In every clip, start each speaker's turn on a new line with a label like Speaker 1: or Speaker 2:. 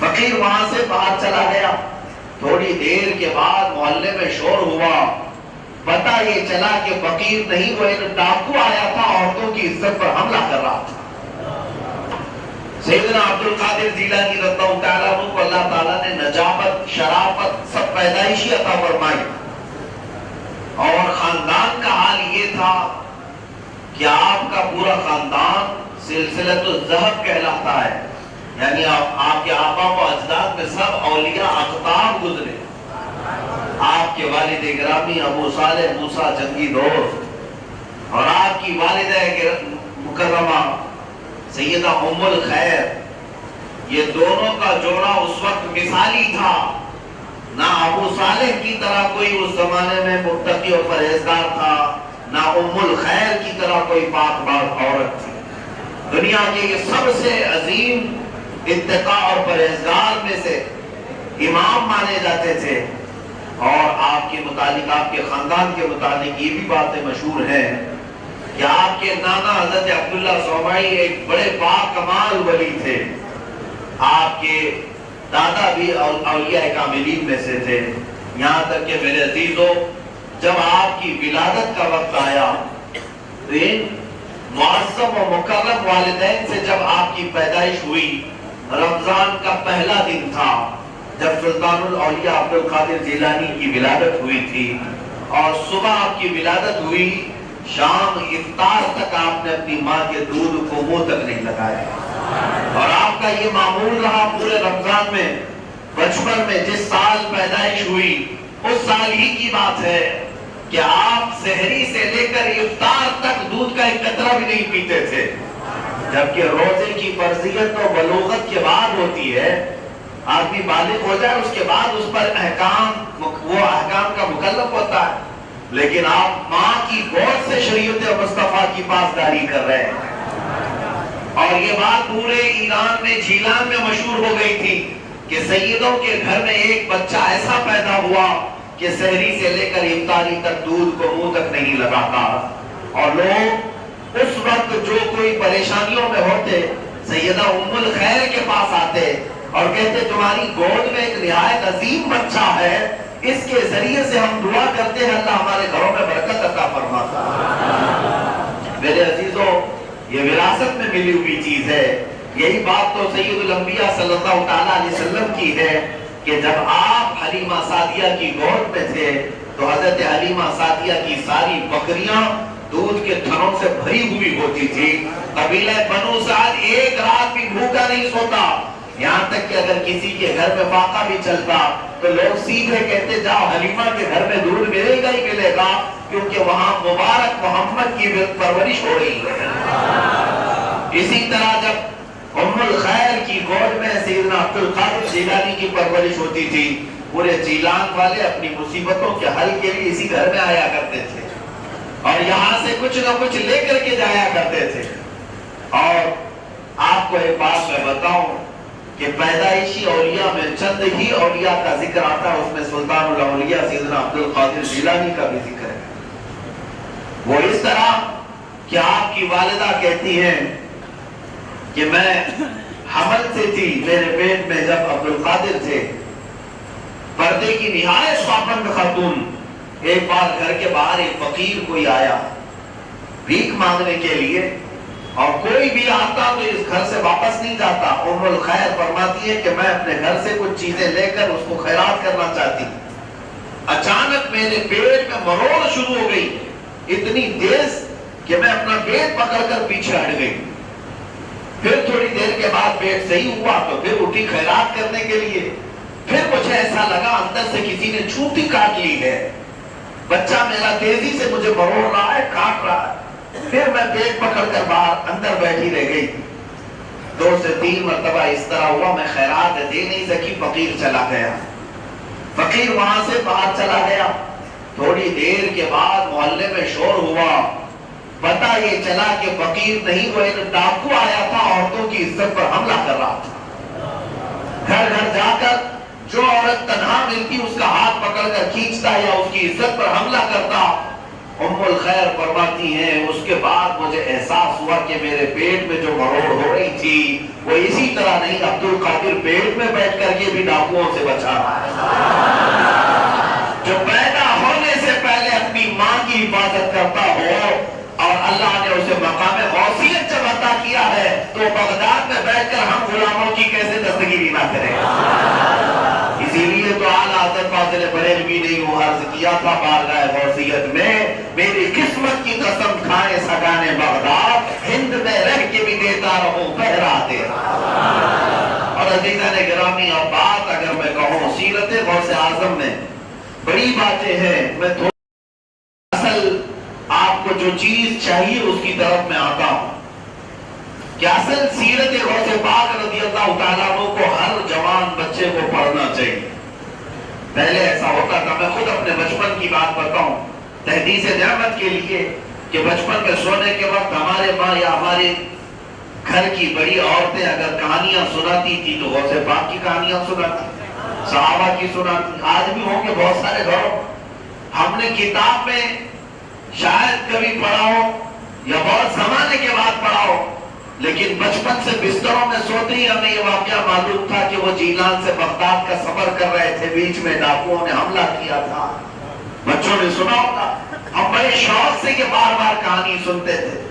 Speaker 1: فقیر وہاں سے باہر چلا گیا. تھوڑی دیر کے بعد محلے میں شور ہوا. پتہ یہ چلا کہ فقیر نہیں وہ ایک ڈاکو آیا تھا، عورتوں کی عزت پر حملہ کر رہا تھا. سیدنا عبد القادر جیلانی رضی اللہ تعالیٰ عنہ کو اللہ تعالیٰ نے نجابت، شرافت سب پیدائشی عطا فرمائی. اور خاندان کا حال یہ تھا کہ آپ کا پورا خاندان سلسلۃ الذہب کہلاتا ہے، یعنی آپ کے آبا و اجداد میں سب اولیاء اقطاب گزرے. آپ کے والد گرامی ابو صالح موسیٰ جنگی دوست اور آپ کی والدہ مکرمہ سیدہ ام الخیر، یہ دونوں کا جوڑا اس وقت مثالی تھا. نہ ابو صالح کی طرح کوئی اس زمانے میں متقی اور پرہیزگار تھا، نہ ام الخیر کی طرح کوئی پاک باز عورت تھی. دنیا کے یہ سب سے عظیم اتقاء اور پرہیزگار میں سے امام مانے جاتے تھے. اور آپ کے متعلق، آپ کے خاندان کے متعلق یہ بھی باتیں مشہور ہیں کہ آپ کے نانا حضرت عبداللہ صومعی ایک بڑے باکمال ولی تھے. آپ کے دادا بھی اولیاء کاملین میں سے تھے. یہاں تک کہ میرے عزیزو، جب آپ کی ولادت کا وقت آیا تو ان معظم و مکرم والدین سے جب آپ کی پیدائش ہوئی، رمضان کا پہلا دن تھا جب سلطان الاولیاء عبد القادر جیلانی کی ولادت ہوئی تھی. اور صبح آپ کی ولادت ہوئی، شام افطار تک آپ نے اپنی ماں کے دودھ کو منہ تک نہیں لگایا. اور آپ کا یہ معمول رہا پورے رمضان میں. بچپن میں جس سال پیدائش ہوئی اس سال ہی کی بات ہے کہ آپ سحری سے لے کر افطار تک دودھ کا ایک قطرہ بھی نہیں پیتے تھے. جبکہ روزے کی فرضیت تو بلوغت کے بعد ہوتی ہے، آدمی بالغ ہو جائے اس کے بعد اس پر وہ احکام کا مکلف ہوتا ہے. لیکن آپ ماں کی گود سے شریعت مصطفیٰ کی پاسداری کر رہے ہیں. اور یہ بات پورے ایران میں، جیلان میں مشہور ہو گئی تھی کہ سیدوں کے گھر میں ایک بچہ ایسا پیدا ہوا کہ سحری سے لے کر افطاری تک دودھ کو منہ تک نہیں لگاتا. اور لوگ اس وقت جو کوئی پریشانیوں میں ہوتے سیدہ ام الخیر کے پاس آتے اور کہتے تمہاری گود میں ایک نہایت عظیم بچہ ہے، اس کے ذریعے سے ہم دعا کرتے ہیں اللہ ہمارے گھروں میں برکت عطا فرماتا. میرے عزیزوں، یہ وراثت میں ملی ہوئی چیز ہے. یہی بات تو سید الانبیاء صلی اللہ تعالیٰ علیہ وسلم کی ہے کہ جب آپ حلیمہ سعدیہ کی گود میں تھے تو حضرت حلیمہ سعدیہ کی ساری بکریاں دودھ کے تھنوں سے بھری ہوئی ہوتی تھی. قبیلہ بنو سعد ایک رات بھی بھوکا نہیں سوتا. یہاں تک کہ اگر کسی کے گھر میں فاقہ بھی چلتا تو لوگ سیدھے کہتے جاؤ حلیمہ کے گھر میں دودھ ملے گا ہی ملے گا، کیونکہ وہاں مبارک محمد کی پرورش ہو رہی ہے. اسی طرح جب ام الخیر کی گود میں سیدنا عبد القادر جیلانی کی پرورش ہوتی تھی، پورے جیلان والے اپنی مصیبتوں کے حل کے لیے اسی گھر میں آیا کرتے تھے اور یہاں سے کچھ نہ کچھ لے کر کے جایا کرتے تھے. اور آپ کو ایک بات میں بتاؤں کہ پیدائشی اولیاء میں چند ہی اولیاء کا ذکر آتا ہے، اس میں سلطان الاولیاء سیدنا عبد القادر جیلانی کا بھی ذکر ہے. وہ اس طرح کہ آپ کی والدہ کہتی ہیں کہ میں حمل سے تھی، میرے پیٹ میں جب عبد القادر تھے، پردے کی نہایت پابند خاتون. ایک بار گھر کے باہر ایک فقیر کوئی آیا بھیک مانگنے کے لیے، اور کوئی بھی آتا تو اس گھر سے واپس نہیں جاتا. ام الخیر فرماتی ہے کہ میں اپنے گھر سے کچھ چیزیں لے کر اس کو خیرات کرنا چاہتی. اچانک میرے پیٹ میں مروڑ شروع ہو گئی، اتنی تیز کہ میں اپنا پیٹ پکڑ کر پیچھے ہٹ گئی. پھر تھوڑی دیر کے بعد پیٹ صحیح ہوا تو پھر اٹھی خیرات کرنے کے لیے. پھر مجھے ایسا لگا اندر سے کسی نے چونٹی کاٹ لی ہے، بچہ میرا تیزی سے مجھے مروڑ رہا ہے، کاٹ رہا ہے. پھر میں پیٹ پکڑ کر باہر اندر بیٹھی رہ گئی. 2 سے 3 مرتبہ اس طرح ہوا، میں خیرات دے نہیں سکی. فقیر چلا گیا. فقیر وہاں سے باہر چلا گیا. تھوڑی دیر کے بعد محلے میں شور ہوا. پتہ یہ چلا کہ فقیر نہیں وہ ایک ڈاکو آیا تھا، عورتوں کی عزت پر حملہ کر رہا تھا. گھر گھر جا کر جو عورت تنہا ملتی اس کا ہاتھ پکڑ کر کھینچتا یا اس کی عزت پر حملہ کرتا. ام الخیر فرماتی ہیں اس کے بعد مجھے احساس ہوا کہ میرے پیٹ میں جو مروڑ ہو رہی تھی وہ اسی طرح نہیں، عبد القادر پیٹ میں بیٹھ لیے بھی ڈاکوؤں سے بچا رہا ہے، جو پیدا ہونے سے پہلے اپنی ماں کی حفاظت کرتا ہو اور اللہ نے اسے مقام غوثیت جب عطا کیا ہے تو بغداد میں بیٹھ کر ہم غلاموں کی کیسے دستگیری نہ کریں؟ اسی لیے تو اعلیٰ حضرت فاضل بریلوی نے یوں عرض کیا تھا بارگاہ غوثیت میں، میری قسمت کی قسم کھائے سگانے بغداد، ہند میں رہ کے بھی دیتا رہوں پہرا تیرا۔ اور عزیزان گرامی، اب بات اگر میں کہوں سیرت غوث اعظم میں بڑی باتیں ہیں، میں اصل آپ کو جو چیز چاہیے اس کی طرف میں آتا ہوں کہ اصل سیرت غوث پاک رضی اللہ تعالیٰ عنہ کو ہر جوان بچے کو پڑھنا چاہیے۔ پہلے ایسا ہوتا تھا، میں خود اپنے بچپن کی بات بتاؤں تحدیث نعمت کے لیے، کہ بچپن میں سونے کے وقت ہمارے ماں یا ہمارے گھر کی بڑی عورتیں اگر کہانیاں سناتی تھی تو غوث پاک کی کہانیاں سناتی، صحابہ کی سناتی۔ آج بھی ہوں گے بہت سارے گھروں، ہم نے کتاب میں شاید کبھی پڑھا ہو یا بہت زمانے کے بعد پڑھا ہو، لیکن بچپن سے بستروں میں سوتے ہی ہمیں یہ واقعہ معلوم تھا کہ وہ جیلان سے بغداد کا سفر کر رہے تھے، بیچ میں ڈاکوؤں نے حملہ کیا تھا۔ بچوں نے سنا ہوگا، ہم بڑے شوق سے یہ بار بار کہانی سنتے تھے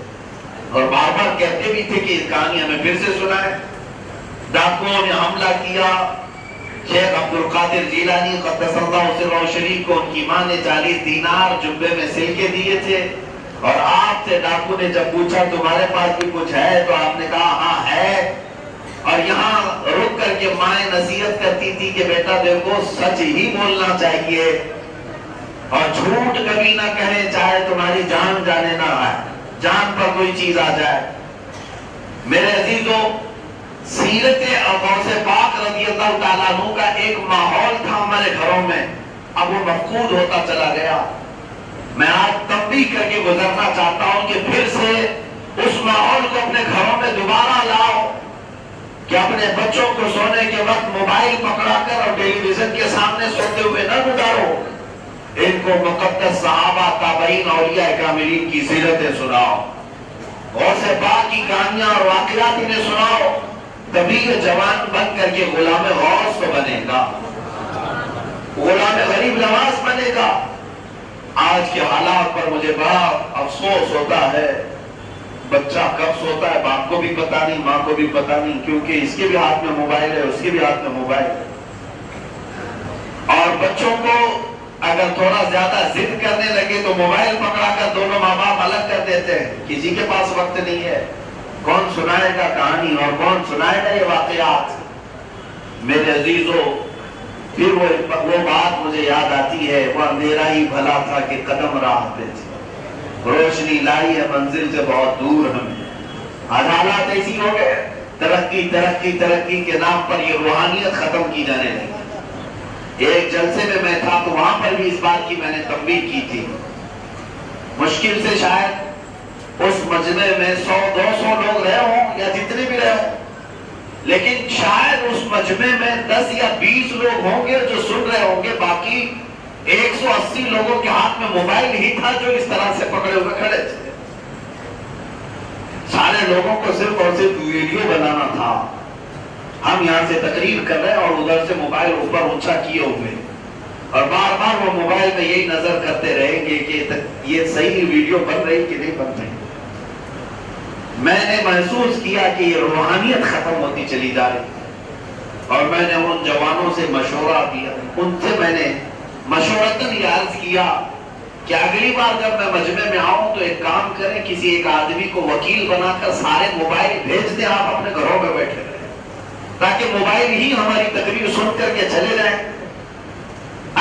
Speaker 1: اور بار بار کہتے بھی تھے کہ کہانی ہمیں پھر سے سنائے۔ ڈاکوؤں نے حملہ کیا، شیخ عبد القادر جیلانی قدس اللہ سرہ شریف کو ان کی ماں نے 40 دینار جبے میں سل کے دیے تھے، اور آپ سے ڈاکو نے جب پوچھا تمہارے پاس بھی کچھ ہے تو آپ نے کہا ہاں ہے، اور یہاں رک کر کے مائیں نصیحت کرتی تھی کہ بیٹا دیکھو سچ ہی بولنا چاہیے اور جھوٹ کبھی نہ کہیں، چاہے تمہاری جان جانے نہ آئے، جان پر کوئی چیز آ جائے۔ میرے عزیزوں، سیرت غوث پاک رضی اللہ تعالیٰ عنہ کا ایک ماحول تھا ہمارے گھروں میں، اب وہ مفقود ہوتا چلا گیا۔ میں آج تنبیہ کر کے گزرنا چاہتا ہوں کہ پھر سے اس ماحول کو اپنے گھروں میں دوبارہ لاؤ کہ اپنے بچوں کو سونے کے وقت موبائل پکڑا کر اور ٹیلی ویژن کے سامنے سوتے ہوئے نہ گزارو، ان کو مقدس صحابہ، تابعین، اولیاء کاملین کی سیرتیں سناؤ، غوث پاک کی کہانیاں اور واقعات انہیں سناؤ، تبھی یہ جوان بن کر کے غلام غوث تو بنے گا، غلام غریب نواز بنے گا۔ آج کے حالات پر مجھے بڑا افسوس ہوتا ہے، بچہ کب سوتا ہے باپ کو بھی پتا نہیں، ماں کو بھی پتا نہیں، کیونکہ اس کے بھی ہاتھ میں موبائل ہے، اس کے بھی ہاتھ میں موبائل ہے۔ اور بچوں کو اگر تھوڑا زیادہ ضد کرنے لگے تو موبائل پکڑا کر دونوں ماں باپ الگ کر دیتے ہیں، کسی کے پاس وقت نہیں ہے، کون سنائے گا کہانی اور کون سنائے گا یہ واقعات۔ میرے عزیزوں، پھر وہ بات مجھے یاد آتی ہے، وہ اندھیرا ہی بھلا تھا کہ قدم راہ پہ تھے، روشنی لائی ہے منزل سے بہت دور ہمیں۔ آج حالات ایسی ہو گئے، ترقی ترقی ترقی کے نام پر یہ روحانیت ختم کی جانے لگی۔ ایک جلسے میں میں تھا تو وہاں پر بھی اس بات کی میں نے تنبیہ کی تھی، مشکل سے شاید اس مجمع میں 100-200 لوگ رہے ہوں یا جتنے بھی رہے ہوں، لیکن شاید اس مجمع میں 10 یا 20 لوگ ہوں گے جو سن رہے ہوں گے، باقی 180 لوگوں کے ہاتھ میں موبائل ہی تھا جو اس طرح سے پکڑے ہوئے کھڑے تھے۔ سارے لوگوں کو صرف اور صرف ویڈیو بنانا تھا، ہم یہاں سے تقریر کر رہے ہیں اور ادھر سے موبائل اوپر اونچا کیے ہوئے، اور بار بار وہ موبائل میں یہی نظر کرتے رہیں گے کہ یہ صحیح ویڈیو بن رہی کہ نہیں بن رہی۔ میں نے محسوس کیا کہ یہ روحانیت ختم ہوتی چلی جا رہی، اور میں نے ان جوانوں سے مشورہ دیا، ان سے میں نے مشورتاً یہ عرض کیا کہ اگلی بار جب میں مجمع میں آؤں تو ایک کام کریں، کسی ایک آدمی کو وکیل بنا کر سارے موبائل بھیج دیں، آپ اپنے گھروں میں بیٹھے رہیں، تاکہ موبائل ہی ہماری تقریر سن کر کے چلے جائیں۔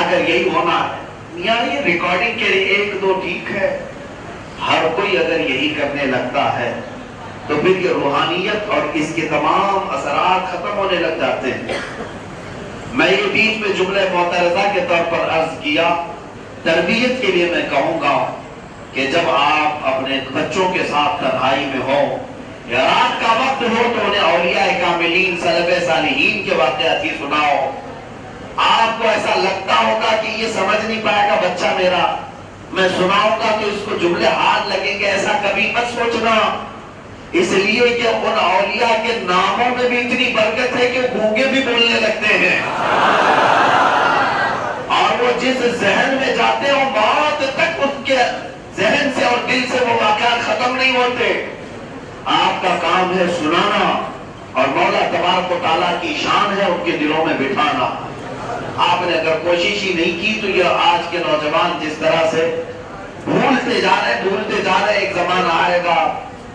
Speaker 1: اگر یہی ہونا ہے، یا یہ ریکارڈنگ کے لیے 1-2 ٹھیک ہے، ہر کوئی اگر یہی کرنے لگتا ہے تو پھر یہ روحانیت اور اس کے تمام اثرات ختم ہونے لگ جاتے ہیں۔ میں یہ بیچ میں جملہ معترضہ کے طور پر عرض کیا، تربیت کے لیے میں کہوں گا کہ جب آپ اپنے بچوں کے ساتھ تنہائی میں ہو یا رات کا وقت ہو تو انہیں اولیاء کاملین، سلف صالحین کے واقعات ہی سناؤ۔ آپ کو ایسا لگتا ہوگا کہ یہ سمجھ نہیں پائے گا بچہ میرا، میں سناؤں گا تو اس کو جملے ہاتھ لگیں گے، ایسا کبھی مت سوچنا۔ اس لیے کہ ان اولیاء کے ناموں میں بھی اتنی برکت ہے کہ گونگے بھی بولنے لگتے ہیں، اور وہ جس ذہن میں جاتے ہیں موت تک اس کے ذہن سے اور دل سے وہ واقعات ختم نہیں ہوتے۔ آپ کا کام ہے سنانا، اور مولا تبارک و تعالیٰ کی شان ہے ان کے دلوں میں بٹھانا۔ آپ نے اگر کوشش ہی نہیں کی تو یہ آج کے نوجوان جس طرح سے بھولتے جا رہے، ایک زمانہ آئے گا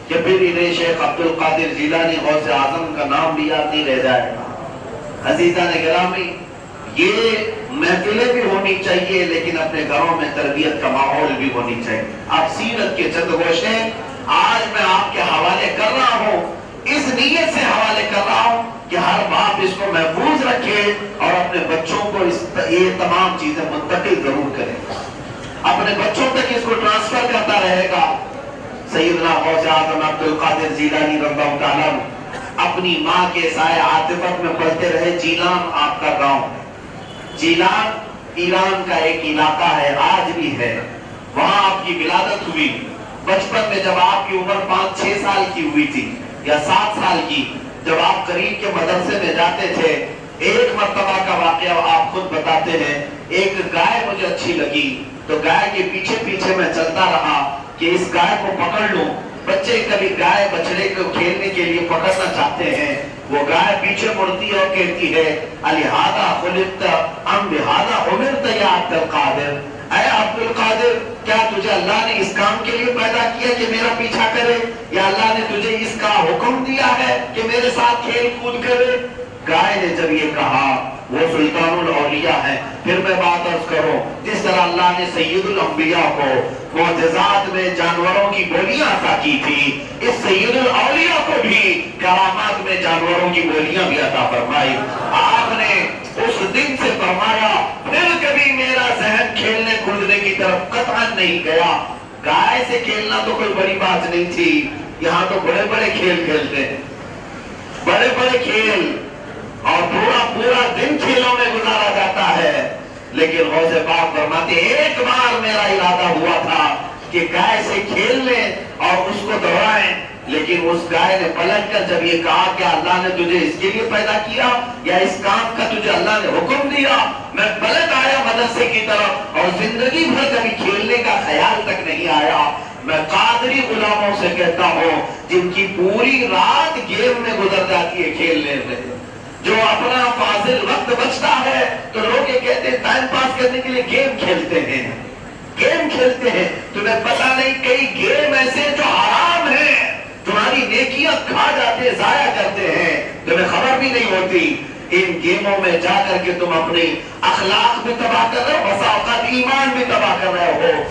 Speaker 1: کہ پھر انہیں شیخ عبد القادر جیلانی غوث اعظم کا نام بھی یاد نہیں رہ جائے گا۔ عزیزان گرامی، یہ محفلیں بھی ہونی چاہیے لیکن اپنے گھروں میں تربیت کا ماحول بھی ہونی چاہیے۔ آپ سیرت کے چند گوشے آج میں آپ کے حوالے کر رہا ہوں، اس نیت سے حوالے کر رہا ہوں کہ ہر باپ اس کو محفوظ رکھے اور اپنے بچوں کو یہ تمام چیزیں منتقل ضرور کرے، اپنے بچوں تک اس کو ٹرانسفر کرتا رہے گا۔ سیدنا غوث اعظم عبد القادر جیلانی رضی اللہ تعالیٰ اپنی ماں کے سائے عاطفت میں پلتے رہے۔ جیلان آپ کا گاؤں، جیلان ایران کا ایک علاقہ ہے، آج بھی ہے، وہاں آپ کی ولادت ہوئی۔ بچپن میں جب آپ کی عمر 5-6 سال کی ہوئی تھی یا 7 سال کی، جب آپ قریب کے مدرسے میں جاتے تھے، ایک مرتبہ کا واقعہ آپ خود بتاتے ہیں، ایک گائے مجھے اچھی لگی تو گائے کے پیچھے پیچھے میں چلتا رہا کہ اس گائے کو پکڑ لوں۔ بچے کبھی گائے بچڑے کو کھیلنے کے لیے پکڑنا چاہتے ہیں، وہ گائے پیچھے مڑتی ہے اور کہتی ہے الہذا خلقت ام بہذا امرت یا عبد القادر، اے عبد القادر، کیا تجھے اللہ نے اس کام کے لیے پیدا کیا کہ میرا پیچھا کرے، یا اللہ نے تجھے اس کا حکم دیا ہے کہ میرے ساتھ کھیل کود کرے؟ گائے نے جب یہ کہا، وہ سلطان الاولیاء ہے۔ پھر میں بات عرض کروں، جس طرح اللہ نے سید الانبیاء کو معجزات میں جانوروں کی بولیاں عطا کی تھی، اس سید الاولیاء کو بھی کرامات میں جانوروں کی بولیاں بھی عطا فرمائی۔ آپ نے اس دن سے فرمایا پھر کبھی میرا ذہن کھیلنے کودنے کی طرف قطعاً نہیں گیا۔ گائے سے کھیلنا تو کوئی بڑی بات نہیں تھی، یہاں تو بڑے بڑے کھیل کھیلتے ہیں، بڑے بڑے کھیل، اور پورا دن کھیلوں میں گزارا جاتا ہے۔ لیکن غوث پاک فرماتے ایک بار میرا ارادہ ہوا تھا کہ گائے سے کھیل لیں اور اس کو دوڑائیں، لیکن اس گائے نے پلٹ کر جب یہ کہا کہ اللہ نے تجھے اس کے لیے پیدا کیا یا اس کام کا تجھے اللہ نے حکم دیا، میں پلٹ آیا مدرسے کی طرف اور زندگی بھر کبھی کھیلنے کا خیال تک نہیں آیا۔ میں قادری غلاموں سے کہتا ہوں جن کی پوری رات گیم میں گزر جاتی ہے کھیلنے میں، جو اپنا فاضل وقت بچتا ہے تو لوگ یہ کہتے ہیں ٹائم پاس کرنے کے لیے گیم کھیلتے ہیں، گیم کھیلتے ہیں۔ تمہیں پتہ نہیں کئی گیم ایسے جو حرام ہیں، تمہاری نیکیاں کھا جاتے، ضائع کرتے ہیں، تمہیں خبر بھی نہیں ہوتی۔ ان گیموں میں جا کر کے تم اپنی اخلاق بھی تباہ کر رہے ہو، بسا اوقات ایمان بھی تباہ کر رہے ہو،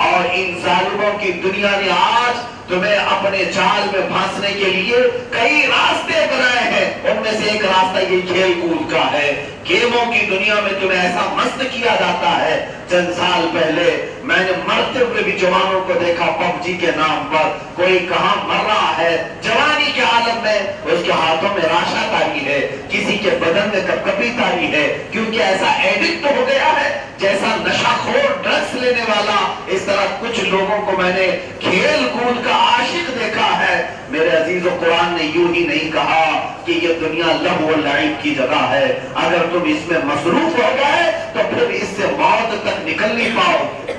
Speaker 1: اور ان ظالموں کی دنیا نے آج تمہیں اپنے جال میں پھانسنے کے لیے کئی راستے بنائے ہیں، ان میں سے ایک راستہ یہ کھیل کود کا ہے۔ گیموں کی دنیا میں تمہیں ایسا مست کیا جاتا ہے۔ چند سال پہلے میں نے مرتے ہوئے بھی جوانوں کو دیکھا پب جی کے نام پر، کوئی کہاں مر رہا ہے جوانی کے عالم میں، اس کے ہاتھوں میں راشا تاری ہے، کسی کے بدن میں کپکپی تاری ہے، کیونکہ ایسا ایڈکٹ ہو گیا ہے جیسا نشہ خور ڈرگس لینے والا۔ اس طرح کچھ لوگوں کو میں نے کھیل کود کا عاشق دیکھا ہے۔ میرے عزیز و قرآن نے یوں ہی نہیں کہا کہ یہ دنیا لہو و لعب کی جگہ ہے، اگر تم اس میں مصروف ہو گئے تو پھر اس سے موت تک نکل نہیں پاؤ گے،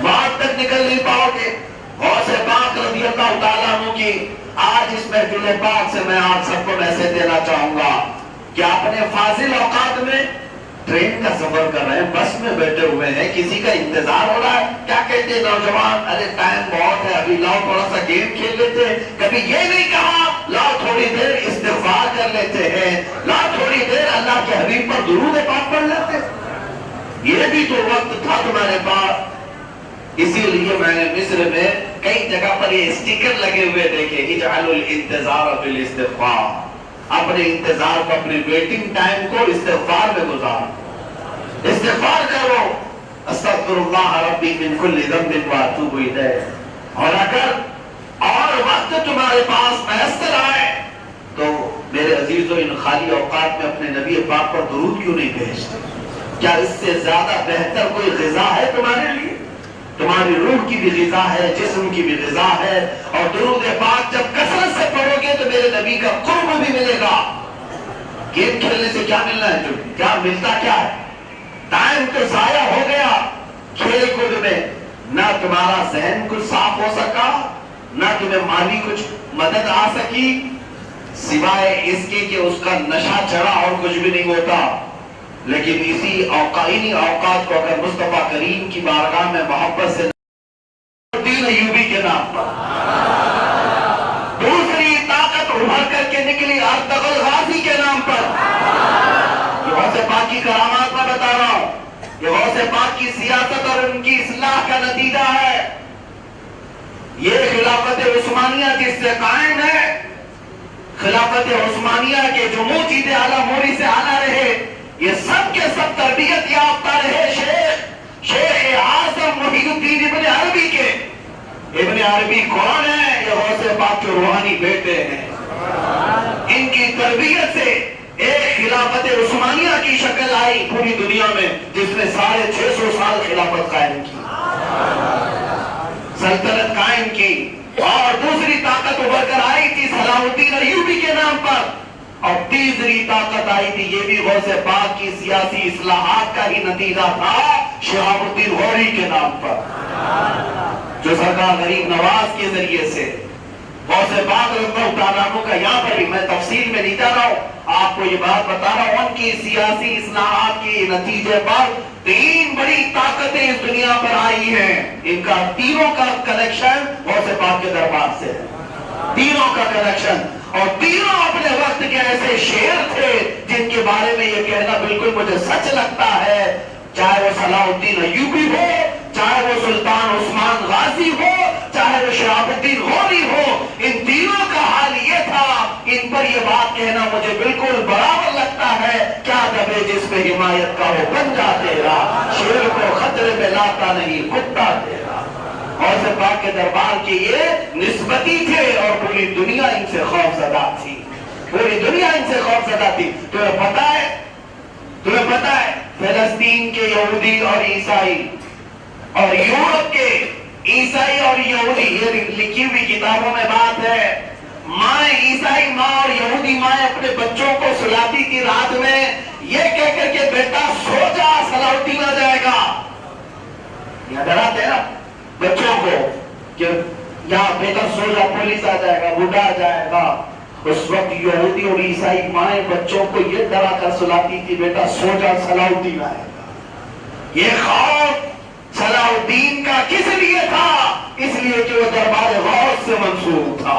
Speaker 1: موت تک نکل نہیں پاؤ گے۔ غوث پاک رضی اللہ تعالیٰ عنہ کی آج اس محفل پاک سے میں آپ سب کو میسج دینا چاہوں گا کہ اپنے فاضل اوقات میں ٹرین کا سفر کر رہے ہیں، بس میں بیٹھے ہوئے ہیں، کسی کا انتظار ہو رہا ہے، کیا کہتے ہیں نوجوان، ارے ٹائم بہت ہے، ابھی لاؤ تھوڑا سا گیم کھیل لیتے ہیں۔ کبھی یہ نہیں کہا لاؤ تھوڑی دیر استغفار کر لیتے ہیں، لاؤ تھوڑی دیر اللہ کے حبیب پر درود پاک پڑھ لیتے ہیں۔ یہ بھی تو وقت تھا تمہارے پاس۔ اسی لیے میں نے مصر میں کئی جگہ پر یہ اسٹیکر لگے ہوئے دیکھے، اجعلوا الانتظار بالاستغفار، اپنے انتظار کو، اپنے ویٹنگ ٹائم کو استغفار میں گزارو، استغفار کرو، استغفر اللہ ربی من کل ذنب واتوب الیہ۔ اور اگر اور وقت تمہارے پاس میسر آئے تو میرے عزیزو ان خالی اوقات میں اپنے نبی پاک پر درود کیوں نہیں بھیجتے؟ کیا اس سے زیادہ بہتر کوئی غذا ہے تمہارے لیے؟ تمہاری روح کی بھی غذا ہے، جسم کی بھی غذا ہے. اور درود پاک جب کثرت سے پڑھو گے تو میرے نبی کا قرب بھی ملے گا. گیم کھیلنے سے کیا ملنا ہے؟ کیا ملتا کیا ہے؟ ٹائم تو ضائع ہو گیا کھیل کود میں. نہ تمہارا ذہن کچھ صاف ہو سکا، نہ تمہیں مالی کچھ مدد آ سکی، سوائے اس کے کہ اس کا نشہ چڑھا اور کچھ بھی نہیں ہوتا. لیکن اسی اوقات کو اگر مصطفیٰ کریم کی بارگاہ میں محبت سے دین ایوبی کے نام پر دوسری طاقت ابھر کر کے نکلی ارطغرل غازی کے نام پر. یہ غوث پاک کی کرامات میں بتا رہا ہوں، یہ غوث پاک کی سیاست اور ان کی اصلاح کا نتیجہ ہے. یہ خلافت عثمانیہ جس سے قائم ہے، خلافت عثمانیہ کے جو موجود اعلیٰ موری سے آنا رہے، یہ سب کے سب تربیت یافتہ رہے شیخ اعظم محی الدین ابن عربی کے. ابن عربی کون ہے؟ یہ غوث پاک کے روحانی بیٹے ہیں. ان کی تربیت سے ایک خلافت عثمانیہ کی شکل آئی پوری دنیا میں، جس نے 650 سال خلافت قائم کی، سلطنت قائم کی. اور دوسری طاقت ابھر کر آئی تھی صلاح الدین ایوبی کے نام پر، اور تیسری طاقت آئی تھی، یہ بھی غوث پاک کی سیاسی اصلاحات کا ہی نتیجہ تھا، شہاب الدین غوری کے نام پر، جو سرکار غریب نواز کے ذریعے سے غوث پاک رضی اللہ تعالیٰ عنہ کا. یہاں پر میں تفصیل میں نہیں جا رہا ہوں، آپ کو یہ بات بتا رہا ہوں، ان کی سیاسی اصلاحات کے نتیجے پر 3 بڑی طاقتیں اس دنیا پر آئی ہیں. ان کا تینوں کا کنیکشن غوث پاک کے دربار سے، تینوں کا کنیکشن. اور تینوں اپنے وقت کے ایسے شیر تھے جن کے بارے میں یہ کہنا بالکل مجھے سچ لگتا ہے، چاہے وہ صلاح الدین ایوبی ہو، چاہے وہ سلطان عثمان غازی ہو، چاہے وہ شہاب الدین غوری ہو، ان تینوں کا حال یہ تھا. ان پر یہ بات کہنا مجھے بالکل برابر لگتا ہے، کیا دبے جس پہ حمایت کا وہ بنجا تیرا، شیر کو خطرے میں لاتا نہیں کتا تیرا. غوث پاک کے دربار کی یہ نسبتی تھے اور پوری دنیا ان سے خوف زدہ تھی، پوری دنیا ان سے خوف زدہ تھی. تمہیں پتا ہے فلسطین کے یہودی اور عیسائی اور یورپ کے عیسائی اور یہودی، یہ لکھی ہوئی کتابوں میں بات ہے، ماں عیسائی ماں اور یہودی ماں اپنے بچوں کو سلاتی تھی رات میں، یہ کہہ کر کے بیٹا سو جا صلاح الدین آ جائے گا. یہ ڈراتے ہیں نا بچوں کو کہ یہاں بیٹا سو جا، پولیس آ جائے گا، بوڑھا آ جائے گا. اس وقت یہودی اور عیسائی مائیں بچوں کو یہ ڈرا کر سلاتی تھی، بیٹا سو جا صلاح الدین آئے گا. یہ خوف صلاح الدین کا کس لیے تھا؟ اس لیے کہ وہ دربار غوث سے منسوب تھا،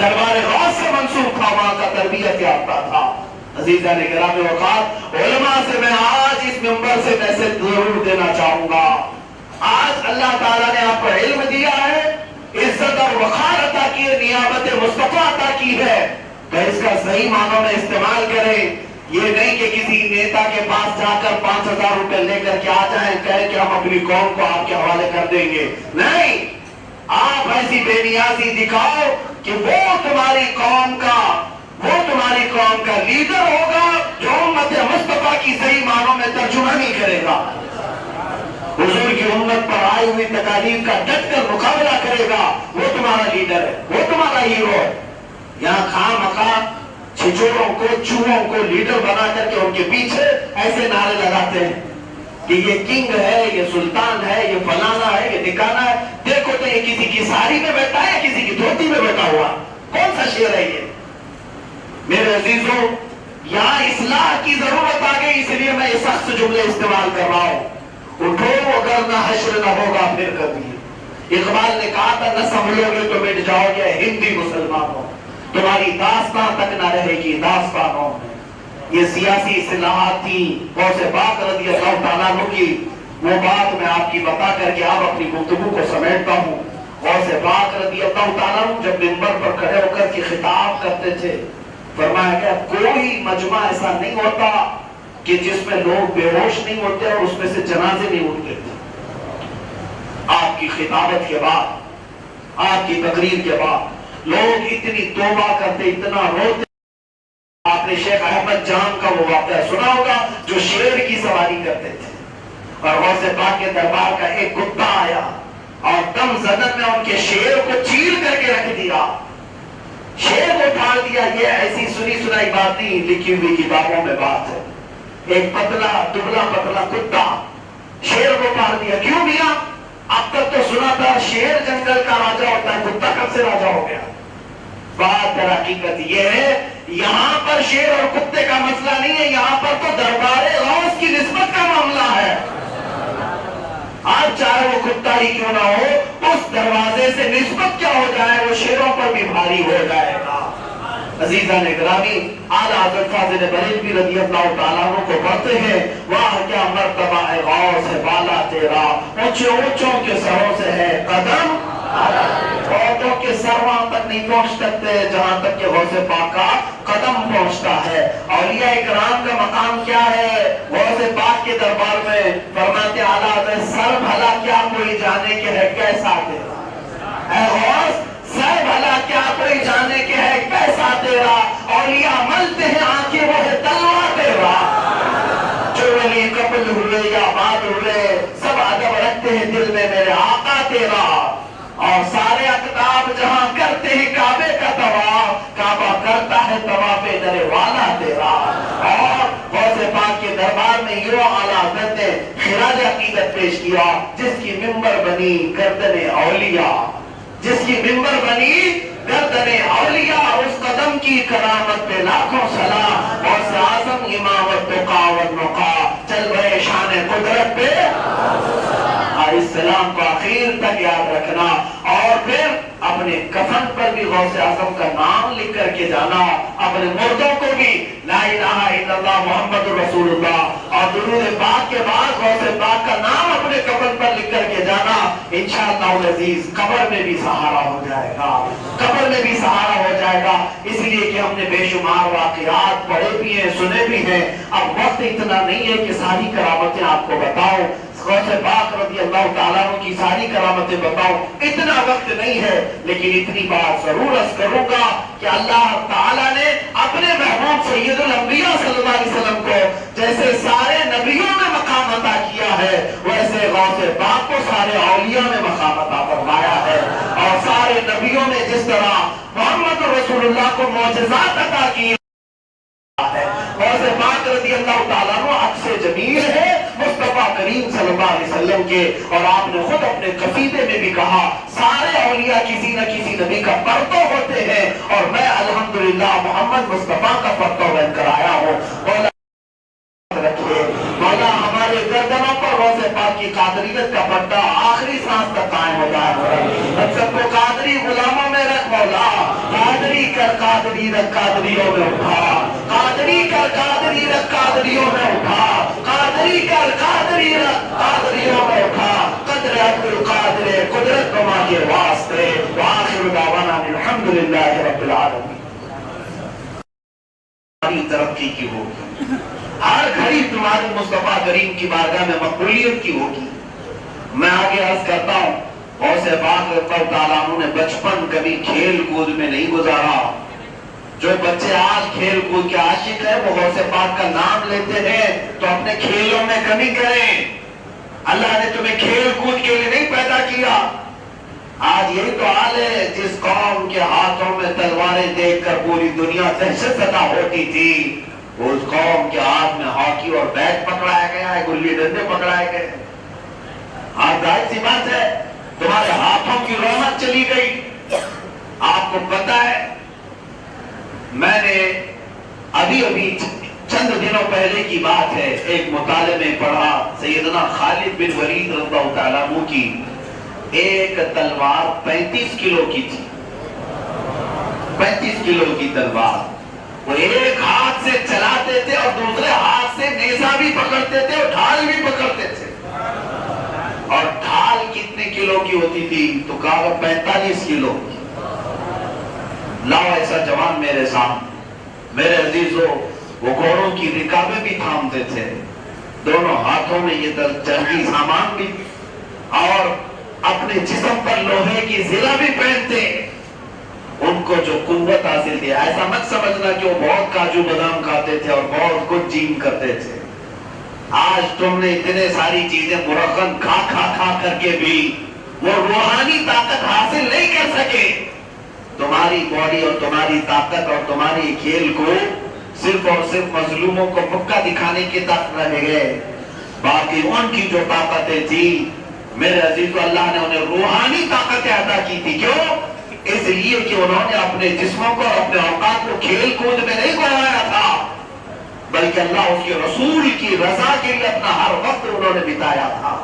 Speaker 1: دربار غوث سے منسوب تھا، وہاں کا تربیت یافتہ تھا. عزیزان گرامی وقار، علماء سے میں آج اس منبر سے میسج ضرور دینا چاہوں گا. آج اللہ تعالیٰ نے آپ کو علم دیا ہے، عزت اور وقار عطا کی ہے، نیابت مصطفیٰ عطا کی ہے، تو اس کا صحیح معنوں میں استعمال کریں. یہ نہیں کہ کسی نیتا کے پاس جا کر 5000 روپے لے کر کے آ جائیں، کہے کہ ہم اپنی قوم کو آپ کے حوالے کر دیں گے. نہیں، آپ ایسی بے نیازی دکھاؤ کہ وہ تمہاری قوم کا لیڈر ہوگا، جو امت مصطفیٰ کی صحیح معنوں میں ترجمانی کرے گا، حضور کی امت پر آئی ہوئی تکالیف کا ڈٹ کر مقابلہ کرے گا. وہ تمہارا لیڈر ہے، وہ تمہارا ہیرو ہے. یہاں خواہ مخواہ چھچوروں کو چوہوں کو لیڈر بنا کر کے ان کے پیچھے ایسے نعرے لگاتے ہیں کہ یہ کنگ ہے، یہ سلطان ہے، یہ فلانا ہے، یہ ٹھکانا ہے. دیکھو تو یہ کسی کی ساری میں بیٹھا ہے، کسی کی دھوتی میں بیٹھا ہوا، کون سا شیر ہے یہ؟ میرے عزیزوں، یہاں اصلاح کی ضرورت آ گئی، اس لیے میں یہ سخت جملے استعمال کر رہا ہوں. اٹھو اگر نہ حشر نہ ہوگا پھر کبھی. اقبال نے کہا تھا نہ سنبھلو گے تو مٹ جاؤ گے ہندی مسلمانوں، تمہاری داستان تک نہ رہے گی داستانوں میں. یہ سیاسی اصلاحات تھی غوث پاک رضی اللہ تعالیٰ عنہ کی. وہ بات میں آپ کی بتا کر کے آپ اپنی گفتگو کو سمیٹتا ہوں. غوث پاک رضی اللہ تعالیٰ عنہ جب منبر پر کھڑے ہو کر کے خطاب کرتے تھے، فرمایا کہ کوئی مجمع ایسا نہیں ہوتا کہ جس میں لوگ بے ہوش نہیں ہوتے اور اس میں سے جنازے نہیں اٹھتے تھے. آپ کی خطابت کے بعد، آپ کی تقریر کے بعد لوگ اتنی توبہ کرتے، اتنا روتے. آپ نے شیخ احمد جان کا وہ واقعہ سنا ہوگا جو شیر کی سواری کرتے تھے اور غوث پاک کے دربار کا ایک کتا آیا اور دم زدن میں ان کے شیر کو چیر کر کے رکھ دیا، شیر کو پھاڑ دیا۔ یہ ایسی سنی سنائی بات نہیں، لکھی ہوئی کتابوں میں بات ہے۔ ایک پتلا دبلا پتلا کتا شیر کو پھاڑ دیا۔ کیوں میاں؟ اب تک تو سنا تھا شیر جنگل کا راجا ہوتا ہے، کتا کب سے راجا ہو گیا؟ بات در حقیقت یہ ہے، یہاں پر شیر اور کتے کا مسئلہ نہیں ہے، یہاں پر تو دربار غوث کی نسبت کا معاملہ ہے۔ آج چاہے وہ کتا ہی کیوں نہ ہو، اس دروازے سے نسبت کیا ہو جائے وہ شیروں پر بھی بھاری ہو جائے گا۔ عزیزان گرامی، اعلیٰ حضرت فاضل بریلوی رضی اللہ تعالیٰ عنہ کو پڑھتے ہیں، واہ کیا مرتبہ ہے غوث ہے بالا تیرا، اونچے اونچوں کے سروں سے ہے قدم، عورتوں کے سر وہاں تک نہیں پہنچ سکتے جہاں تک کہ غوث پاک کا قدم پہنچتا ہے۔ اولیاء اکرام کا مقام کیا ہے غوث پاک کے دربار میں؟ فرماتے اعلیٰ حضرت سر بھلا کیا کوئی جانے کے ہے کیسا تیرا، اے غوث سر بھلا کیا کوئی جانے کے ہے کیسا تیرا، اولیاء ملتے ہیں آنکھیں وہ ہے تلوار تیرا، جو ولی قبل ہوئے یا بعد ہوئے سب ادب رکھتے ہیں دل میں میرے آقا تیرا، اور سارے اقطاب جہاں کرتے ہیں کعبے کا طواف، کعبہ کرتا ہے طواف در والا تیرا۔ اور غوث پاک کے دربار میں یوں اعلیٰ حضرت نے خراج عقیدت پیش کیا، جس کی منبر بنی گردن اولیاء، جس کی منبر بنی گردن اولیاء، اس قدم کی کرامت پہ لاکھوں سلام، غوث اعظم امام التقا والنقا، چل بڑے شان قدرت پہ اس سلام کو آخر تک یاد رکھنا، اور پھر اپنے کفن پر بھی غوث اعظم کا نام لکھ کر کے جانا، اپنے مردوں کو بھی لا الہ الا اللہ محمد رسول اللہ اور درود پاک کے بعد غوث پاک کا نام اپنے کفن پر لکھ کر کے جانا، انشاءاللہ العزیز قبر میں بھی سہارا ہو جائے گا، قبر میں بھی سہارا ہو جائے گا۔ اس لیے کہ ہم نے بے شمار واقعات پڑھے بھی ہیں سنے بھی ہیں، اب وقت اتنا نہیں ہے کہ ساری کرامتیں آپ کو بتاؤں، غوث پاک رضی اللہ تعالیٰ عنہ کی ساری کرامتیں بتاؤں، اتنا وقت نہیں ہے، لیکن اتنی بات ضرور عرض کروں گا کہ اللہ تعالیٰ نے اپنے محبوب سید الانبیاء صلی اللہ علیہ وسلم کو جیسے سارے نبیوں میں مقام عطا کیا ہے، ویسے غوث پاک کو سارے اولیاء میں مقام عطا فرمایا ہے، اور سارے نبیوں نے جس طرح محمد رسول اللہ کو معجزات عطا کی ہے، غوث پاک رضی اللہ تعالیٰ عنہ عکس جمیل ہے مصطفیٰ کریم صلی اللہ علیہ وسلم کے، اور آپ نے خود اپنے قصیدے میں بھی کہا سارے اولیاء کسی نہ کسی نبی کا پرتو ہوتے ہیں، اور میں الحمدللہ محمد مصطفیٰ کا پرتو بن کر آیا ہوں۔ مولا ہمارے گردنوں پر غوث پاک کی قادریت کا پردہ آخری سانس تک قائم ہو جائے، ہم سب کو قادری غلاموں میں رکھ مولا، قادری کر قادری رکھ قادریوں میں اٹھا، قادری کر قادری رکھ قادریوں میں اٹھا، قادری کر قادری رکھ قادریوں میں اٹھا، قدر عبد القادر قدرت بما کے واسطے، وآخر دعوانا الحمدللہ رب العالمین۔ ہماری ترقی کی ہوگی، ہر گھڑی تمہاری مصطفیٰ کریم کی بارگاہ میں مقبولیت کی ہوگی۔ میں آگے عرض کرتا ہوں، غوث پاک رضی اللہ تعالیٰ عنہ نے بچپن کبھی کھیل کود میں نہیں گزارا۔ جو بچے آج کھیل کود کے عاشق ہیں وہ غوث پاک کا نام لیتے ہیں تو اپنے کھیلوں میں کمی کریں، اللہ نے تمہیں کھیل کود کے لیے نہیں پیدا کیا۔ آج یہی تو حال ہے، جس قوم کے ہاتھوں میں تلواریں دیکھ کر پوری دنیا دہشت زدہ ہوتی تھی، اس قوم کے ہاتھ میں ہاکی اور بیٹ پکڑایا گیا ہے، گلی ڈنڈے پکڑائے گئے۔ آج ظاہر سی بات ہے تمہارے ہاتھوں کی رونق چلی گئی۔ آپ کو پتا ہے میں نے ابھی چند دنوں پہلے کی بات ہے، ایک مطالعے میں پڑھا سیدنا خالد بن ولید رضی اللہ تعالیٰ عنہ کی ایک تلوار 35 کلو کی تھی، 35 کلو کی تلوار، وہ ایک ہاتھ سے چلاتے تھے اور دوسرے ہاتھ سے نیزہ بھی پکڑتے تھے اور ڈھال بھی پکڑتے تھے۔ اور ڈھال کتنے کلو کی ہوتی تھی تو کہا 45 کلو کی۔ لاؤ ایسا جوان میرے سامنے، میرے عزیزو، وہ گھوڑوں کی رکابیں بھی تھامتے تھے، دونوں ہاتھوں میں یہ جنگی سامان بھی، اور اپنے جسم پر لوہے کی زرہ بھی پہنتے۔ ان کو جو قوت حاصل تھی، ایسا مت سمجھنا کہ وہ بہت کاجو بادام کھاتے تھے اور بہت کچھ جیم کرتے تھے، آج تم نے اتنے ساری چیزیں مرغن کھا کھا کھا کر کے بھی وہ روحانی طاقت حاصل نہیں کر سکے. تمہاری باڈی اور تمہاری طاقت اور تمہاری کھیل کو صرف اور صرف مظلوموں کو مکہ دکھانے کی طاقت رہ گئے. باقی ان کی جو طاقتیں تھی میرے عزیزو، اللہ نے انہیں روحانی طاقتیں عطا کی تھی. کیوں؟ اس لیے کہ انہوں نے اپنے جسموں کو اور اپنے اوقات کو کھیل کود میں نہیں گوایا تھا، بلکہ اللہ اس کے رسول کی رضا کے لیے اپنا ہر وقت انہوں نے بتایا تھا.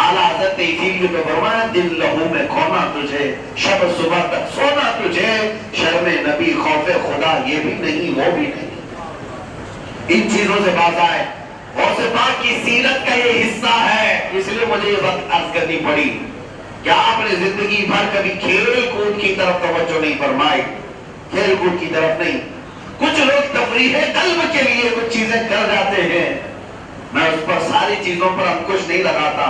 Speaker 1: اعلیٰ حضرت اسی میں فرمایا دل لہو میں کھونا تجھے، شب صبح تک سونا تجھے، شرم نبی خوف خدا یہ بھی نہیں وہ بھی نہیں. ان چیزوں سے باز آئے. غوث پاک کی سیرت کا یہ حصہ ہے، اس لیے مجھے یہ وقت عرض کرنی پڑی کہ آپ نے زندگی بھر کبھی کھیل کود کی طرف توجہ نہیں فرمائی، کھیل کود کی طرف نہیں. کچھ لوگ تفریح قلب کے لیے کچھ چیزیں کر جاتے ہیں، میں اس پر ساری چیزوں پر انکش نہیں لگاتا،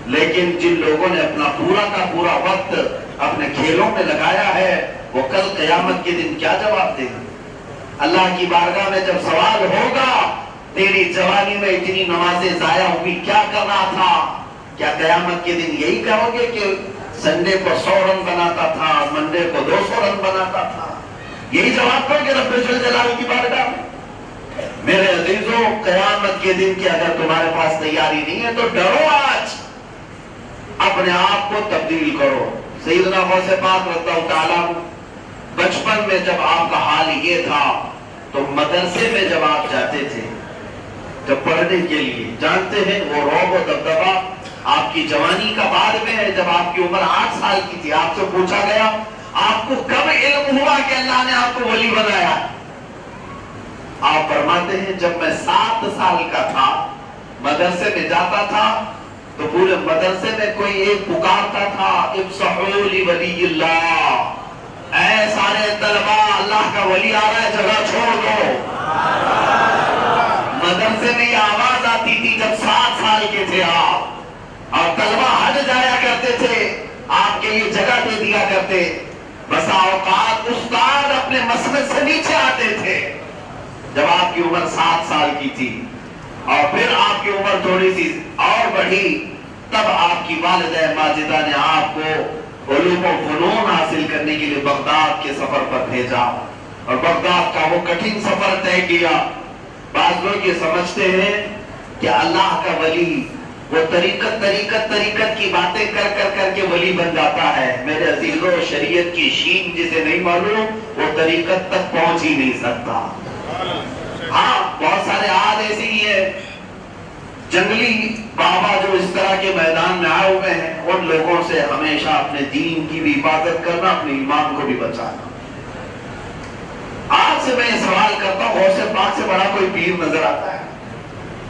Speaker 1: لیکن جن لوگوں نے اپنا پورا کا پورا وقت اپنے کھیلوں میں لگایا ہے وہ کل قیامت کے دن کیا جواب دیں گے؟ اللہ کی بارگاہ میں جب سوال ہوگا تیری جوانی میں اتنی نمازیں ضائع ہوئی کیا کرنا تھا، کیا قیامت کے دن یہی کہو گے کہ سنڈے کو 100 رن بناتا تھا، منڈے کو 200 رن بناتا تھا؟ یہی جواب دو گے رب جلال کی بارگاہ میں؟ میرے عزیزوں، قیامت کے دن کی اگر تمہارے پاس تیاری نہیں ہے تو ڈرو، آج اپنے آپ کو تبدیل کرو. سیدنا غوث پاک رضی اللہ تعالیٰ بچپن میں جب آپ کا حال یہ تھا تو مدرسے میں جب آپ جاتے تھے جب پڑھنے کے لیے، جانتے ہیں وہ رعب و دبدبہ آپ کی جوانی کا بعد میں ہے. جب آپ کی عمر 8 سال کی تھی آپ سے پوچھا گیا آپ کو کب علم ہوا کہ اللہ نے آپ کو ولی بنایا؟ آپ فرماتے ہیں جب میں 7 سال کا تھا مدرسے میں جاتا تھا تو پورے مدرسے میں کوئی ایک پکارتا تھا افصحوا لولی اللہ، اے سارے طلبہ اللہ کا ولی آ رہا ہے جگہ چھوڑ دو. مدرسے میں یہ آواز آتی تھی جب 7 سال کے تھے آپ، اور طلبہ ہٹ جایا کرتے تھے، آپ کے لیے جگہ دے دیا کرتے. بسا اوقات استاد اپنے مسند سے نیچے آتے تھے جب آپ کی عمر 7 سال کی تھی، اور پھر آپ کی عمر تھوڑی سی اور بڑھی تب آپ کی والدہ ماجدہ نے آپ کو علوم و فنون حاصل کرنے کے لیے بغداد کے سفر پر بھیجا، اور بغداد کا وہ کٹھن سفر طے کیا. بعض لوگ یہ سمجھتے ہیں کہ اللہ کا ولی وہ طریقت کی باتیں کر کر کر کے ولی بن جاتا ہے. میرے عزیزوں، شریعت کی شین جسے نہیں معلوم وہ طریقت تک پہنچ ہی نہیں سکتا. ہاں بہت سارے آج ایسے ہی ہیں جنگلی بابا جو اس طرح کے میدان میں آئے ہوئے ہیں، ان لوگوں سے ہمیشہ اپنے دین کی بھی حفاظت کرنا، اپنے ایمان کو بھی بچانا. آج سے میں یہ سوال کرتا ہوں غوث پاک سے بڑا کوئی پیر نظر آتا ہے؟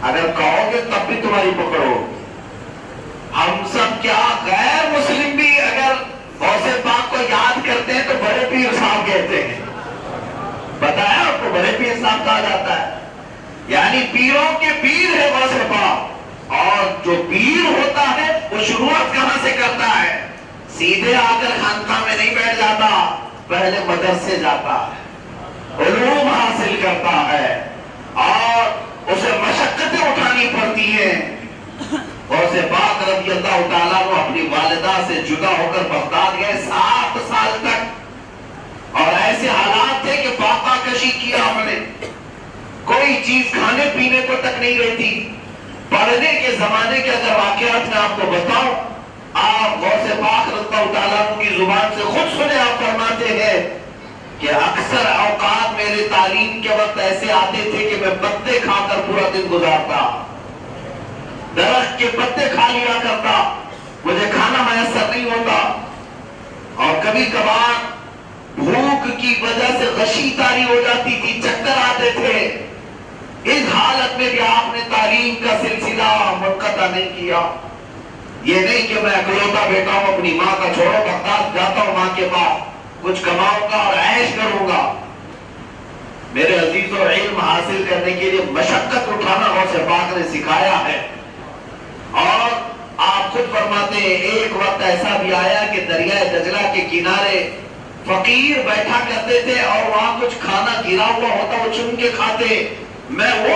Speaker 1: اگر کہو گے تب بھی تمہاری پکڑو. ہم سب کیا غیر مسلم بھی اگر غوث پاک کو یاد کرتے ہیں تو بڑے پیر صاحب کہتے ہیں. بتایا آپ کو بڑے پیر صاحب کہا جاتا ہے، یعنی پیروں کے پیر ہے غوث پاک. اور جو پیر ہوتا ہے وہ شروعات کہاں سے کرتا ہے؟ سیدھے آ کر خانقاہ میں نہیں بیٹھ جاتا، پہلے مدرسے جاتا ہے، علوم حاصل کرتا ہے، اور اسے مشقتیں اٹھانی پڑتی ہیں. غوث پاک رضی اللہ تعالیٰ عنہ اپنی والدہ سے جدا ہو کر بغداد گئے 7 سال تک، اور ایسے حالات تھے کہ فاقہ کشی کیا ہم نے، کوئی چیز کھانے پینے کو تک نہیں رہتی. پڑھنے کے زمانے کے اگر واقعات میں آپ کو بتاؤں، آپ غوث پاک رضی اللہ تعالیٰ عنہ کی زبان سے خود سنے، آپ فرماتے ہیں کہ اکثر اوقات میرے تعلیم کے وقت ایسے آتے تھے کہ میں پتے کھا کر پورا دن گزارتا، درخت کے پتے کھا لیا کرتا، مجھے کھانا میسر نہیں ہوتا، اور کبھی کبھار بھوک کی وجہ سے غشی طاری ہو جاتی تھی، چکر آتے تھے. اس حالت میں بھی آپ نے تعلیم کا سلسلہ منقطع نہیں کیا. یہ نہیں کہ میں اکلوتا بیٹا ہوں اپنی ماں کا چھوڑو بغداد جاتا ہوں ماں کے پاس کچھ کماؤں گا اور عیش کروں گا. میرے عزیزوں، علم حاصل کرنے کے لیے مشقت اٹھانا غوث پاک نے سکھایا ہے. اور آپ خود فرماتے ہیں ایک وقت ایسا بھی آیا کہ دریائے دجلہ کے کنارے فقیر بیٹھا کرتے تھے اور وہاں کچھ کھانا گرا ہوا ہوتا وہ چن کے کھاتے. میں وہ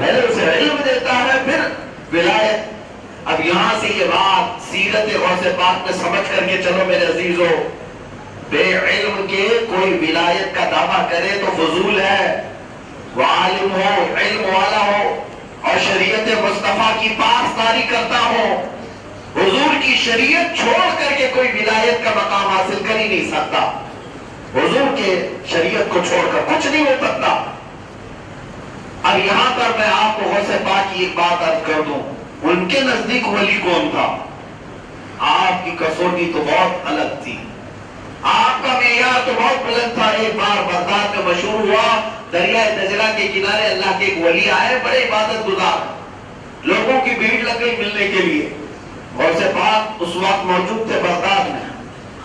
Speaker 1: پہلے اسے علم دیتا ہے پھر ولایت. اب یہاں سے یہ بات سیرت غوث پاک میں سمجھ کر کے چلو میرے عزیزو، بے علم کے کوئی ولایت کا دعویٰ کرے تو فضول ہے. وہ عالم ہو، علم والا ہو اور شریعت مصطفیٰ کی پاسداری کرتا ہو، حضور کی شریعت چھوڑ کر کے کوئی ولایت کا مقام حاصل کر ہی نہیں سکتا. حضور کے شریعت کو چھوڑ کر کچھ نہیں ہو سکتا. اب یہاں پر میں آپ کو غوث پاک کی ایک بات عرض کر دوں، ان کے نزدیک ولی کون تھا؟ آپ کی کسوٹی تو بہت الگ تھی، آپ کا معیار تو بہت بلند تھا. ایک بار بغداد میں مشہور ہوا، دریائے دجلہ کے کنارے اللہ کے ایک ولی آئے، بڑے عبادت گزار، لوگوں کی بھیڑ لگ گئی ملنے کے لیے. غوث پاک اس وقت موجود تھے بغداد میں.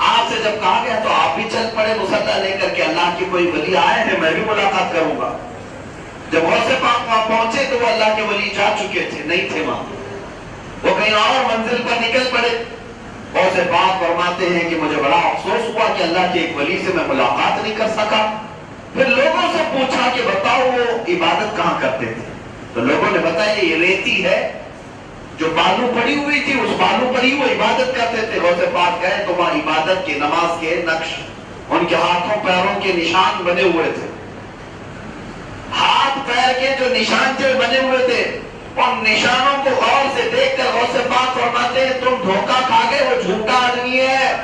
Speaker 1: آپ سے جب کہا گیا تو آپ بھی چل پڑے مصلی لے کر کے، اللہ کے کوئی ولی آئے ہیں، میں بھی ملاقات کروں گا. جب غوث پاک وہاں پہنچے تو وہ اللہ کے ولی جا چکے تھے، نہیں تھے وہاں، وہ کہیں اور منزل پر نکل پڑے. غوث پاک فرماتے ہیں کہ مجھے بڑا افسوس ہوا کہ اللہ کے ایک ولی سے میں ملاقات نہیں کر سکا. پھر لوگوں سے پوچھا کہ بتاؤ وہ عبادت کہاں کرتے تھے؟ تو لوگوں نے بتایا یہ ریتی ہے جو بالو پڑی ہوئی تھی، اس بالو پر ہی وہ عبادت کرتے تھے. غوث پاک گئے تو وہاں عبادت کے، نماز کے نقش، ان کے ہاتھوں پیروں کے نشان بنے ہوئے تھے. ہاتھ پیر کے جو نشان تھے بنے ہوئے تھے، ان نشانوں کو غور سے دیکھ کر غوث پاک فرماتے ہیں تم دھوکہ کھا گئے، وہ جھوٹا آدمی ہے،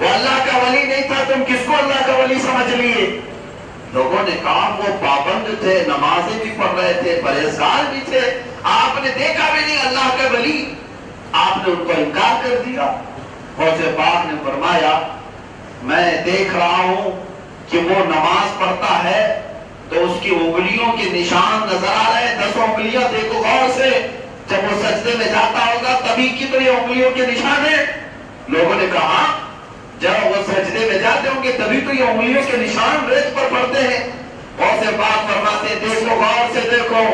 Speaker 1: وہ اللہ کا ولی نہیں تھا، تم کس کو اللہ کا ولی سمجھ لیے؟ لوگوں نے کہا وہ پابند تھے، نمازیں بھی پڑھ رہے تھے، پرہیزگار بھی تھے، آپ نے دیکھا بھی نہیں اللہ کا ولی، آپ نے ان کو انکار کر دیا. غوث پاک نے فرمایا میں دیکھ رہا ہوں کہ وہ نماز پڑھتا ہے تو اس کی انگلیوں کے نشان نظر آ رہے ہیں، 10 انگلیاں دیکھو غور سے، جب وہ سجدے میں جاتا ہوگا تبھی کی تو یہ انگلیوں کے نشان ہیں. لوگوں نے کہا جب وہ سجدے میں جاتے ہوں گے تبھی تو یہ انگلیوں کے نشان ریت پر پڑتے ہیں. غوث پاک فرماتے ہیں دیکھو غور سے دیکھو،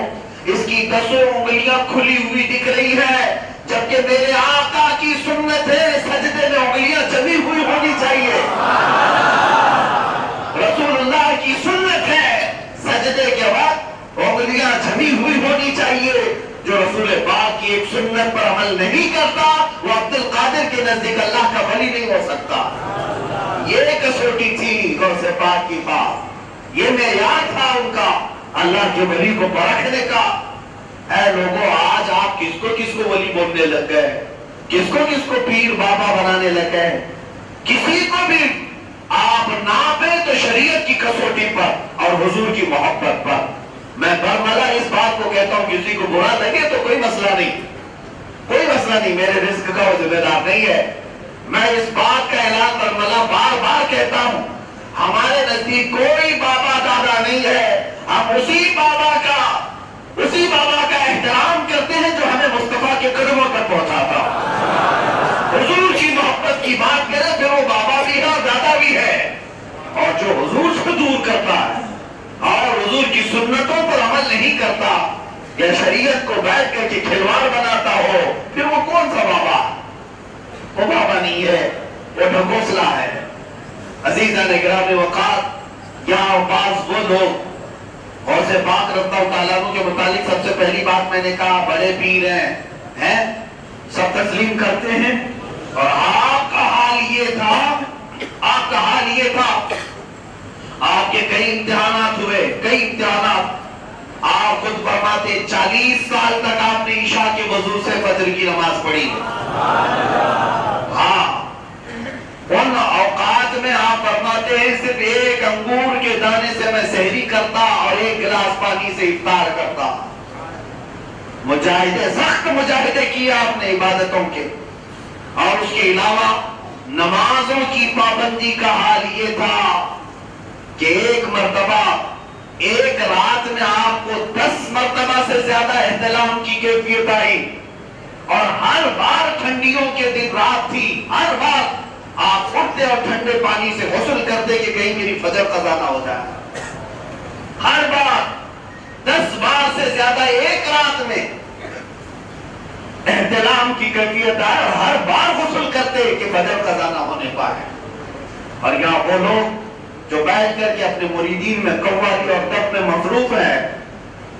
Speaker 1: اس کی 10 انگلیاں کھلی ہوئی دکھ رہی ہے، جبکہ میرے آقا کی سنت ہے سجدے میں انگلیاں جمی ہوئی ہونی چاہیے. رسول اللہ کی سنت ہے سجدے کے بعد انگلیاں جمی ہوئی ہونی چاہیے. جو رسول پاک کی ایک سنت پر عمل نہیں کرتا وہ عبد القادر کے نزدیک اللہ کا ولی نہیں ہو سکتا. یہ کسوٹی تھی غوث پاک کی بات، یہ معیار تھا ان کا اللہ کے ولی کو پرکھنے کا. اے لوگوں آج آپ کس کو ولی بولنے لگ گئے، کس کو پیر بابا بنانے لگ گئے. کسی کو بھی آپ ناپے تو شریعت کی کسوٹی پر اور حضور کی محبت پر. میں برملا اس بات کو کہتا ہوں کسی کو برا لگے تو کوئی مسئلہ نہیں، کوئی مسئلہ نہیں، میرے رزق کا وہ ذمہ دار نہیں ہے. میں اس بات کا اعلان برملا بار بار کہتا ہوں، ہمارے نزدیک کوئی بابا دادا نہیں ہے، ہم اسی بابا کا احترام کرتے ہیں جو ہمیں مصطفیٰ کے قدموں تک پہنچاتا. حضور کی محبت کی بات کرے پھر وہ بابا بھی ہے اور دادا بھی ہے، اور جو حضور سے دور کرتا ہے اور حضور کی سنتوں پر عمل نہیں کرتا یا شریعت کو بیٹھ کر کے کھلواڑ بناتا ہو پھر وہ کون سا بابا؟ وہ بابا نہیں ہے، وہ ڈھکوسلا ہے. عزیزان گرامی وقار، یہاں بعض وہ لوگ غوث پاک رضی اللہ تعالیٰ عنہ کے متعلق سب سے پہلی بات میں نے کہا بڑے پیر ہیں، سب تسلیم کرتے ہیں، اور آپ کا حال یہ تھا، آپ کے کئی امتحانات ہوئے، کئی امتحانات. آپ خود فرماتے 40 سال تک آپ نے عشاء کے وضو سے فجر کی نماز پڑھی. ہاں، ان اوقات میں آپ فرماتے ہیں صرف ایک انگور کے دانے سے میں سحری کرتا اور 1 گلاس پانی سے افطار کرتا. سخت مجاہدے کیے آپ نے عبادتوں کے. اور اس کے علاوہ نمازوں کی پابندی کا حال یہ تھا کہ ایک مرتبہ ایک رات میں آپ کو 10 مرتبہ سے زیادہ احتلام کی کیفیت آئی، اور ہر بار ٹھنڈیوں کے دن رات تھی، ہر بار آپ اٹھتے اور ٹھنڈے پانی سے غسل کرتے کہ کہیں میری فجر قضا نہ ہو جائے. ہر بار 10 بار سے زیادہ ایک رات میں احتلام کی کیفیت آئے اور ہر بار غسل کرتے کہ فجر قضا نہ ہونے پائے. اور یہاں وہ لوگ جو بیٹھ کر کے اپنے مریدین میں قوالی اور دف میں مصروف ہیں،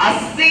Speaker 1: 80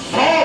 Speaker 1: 100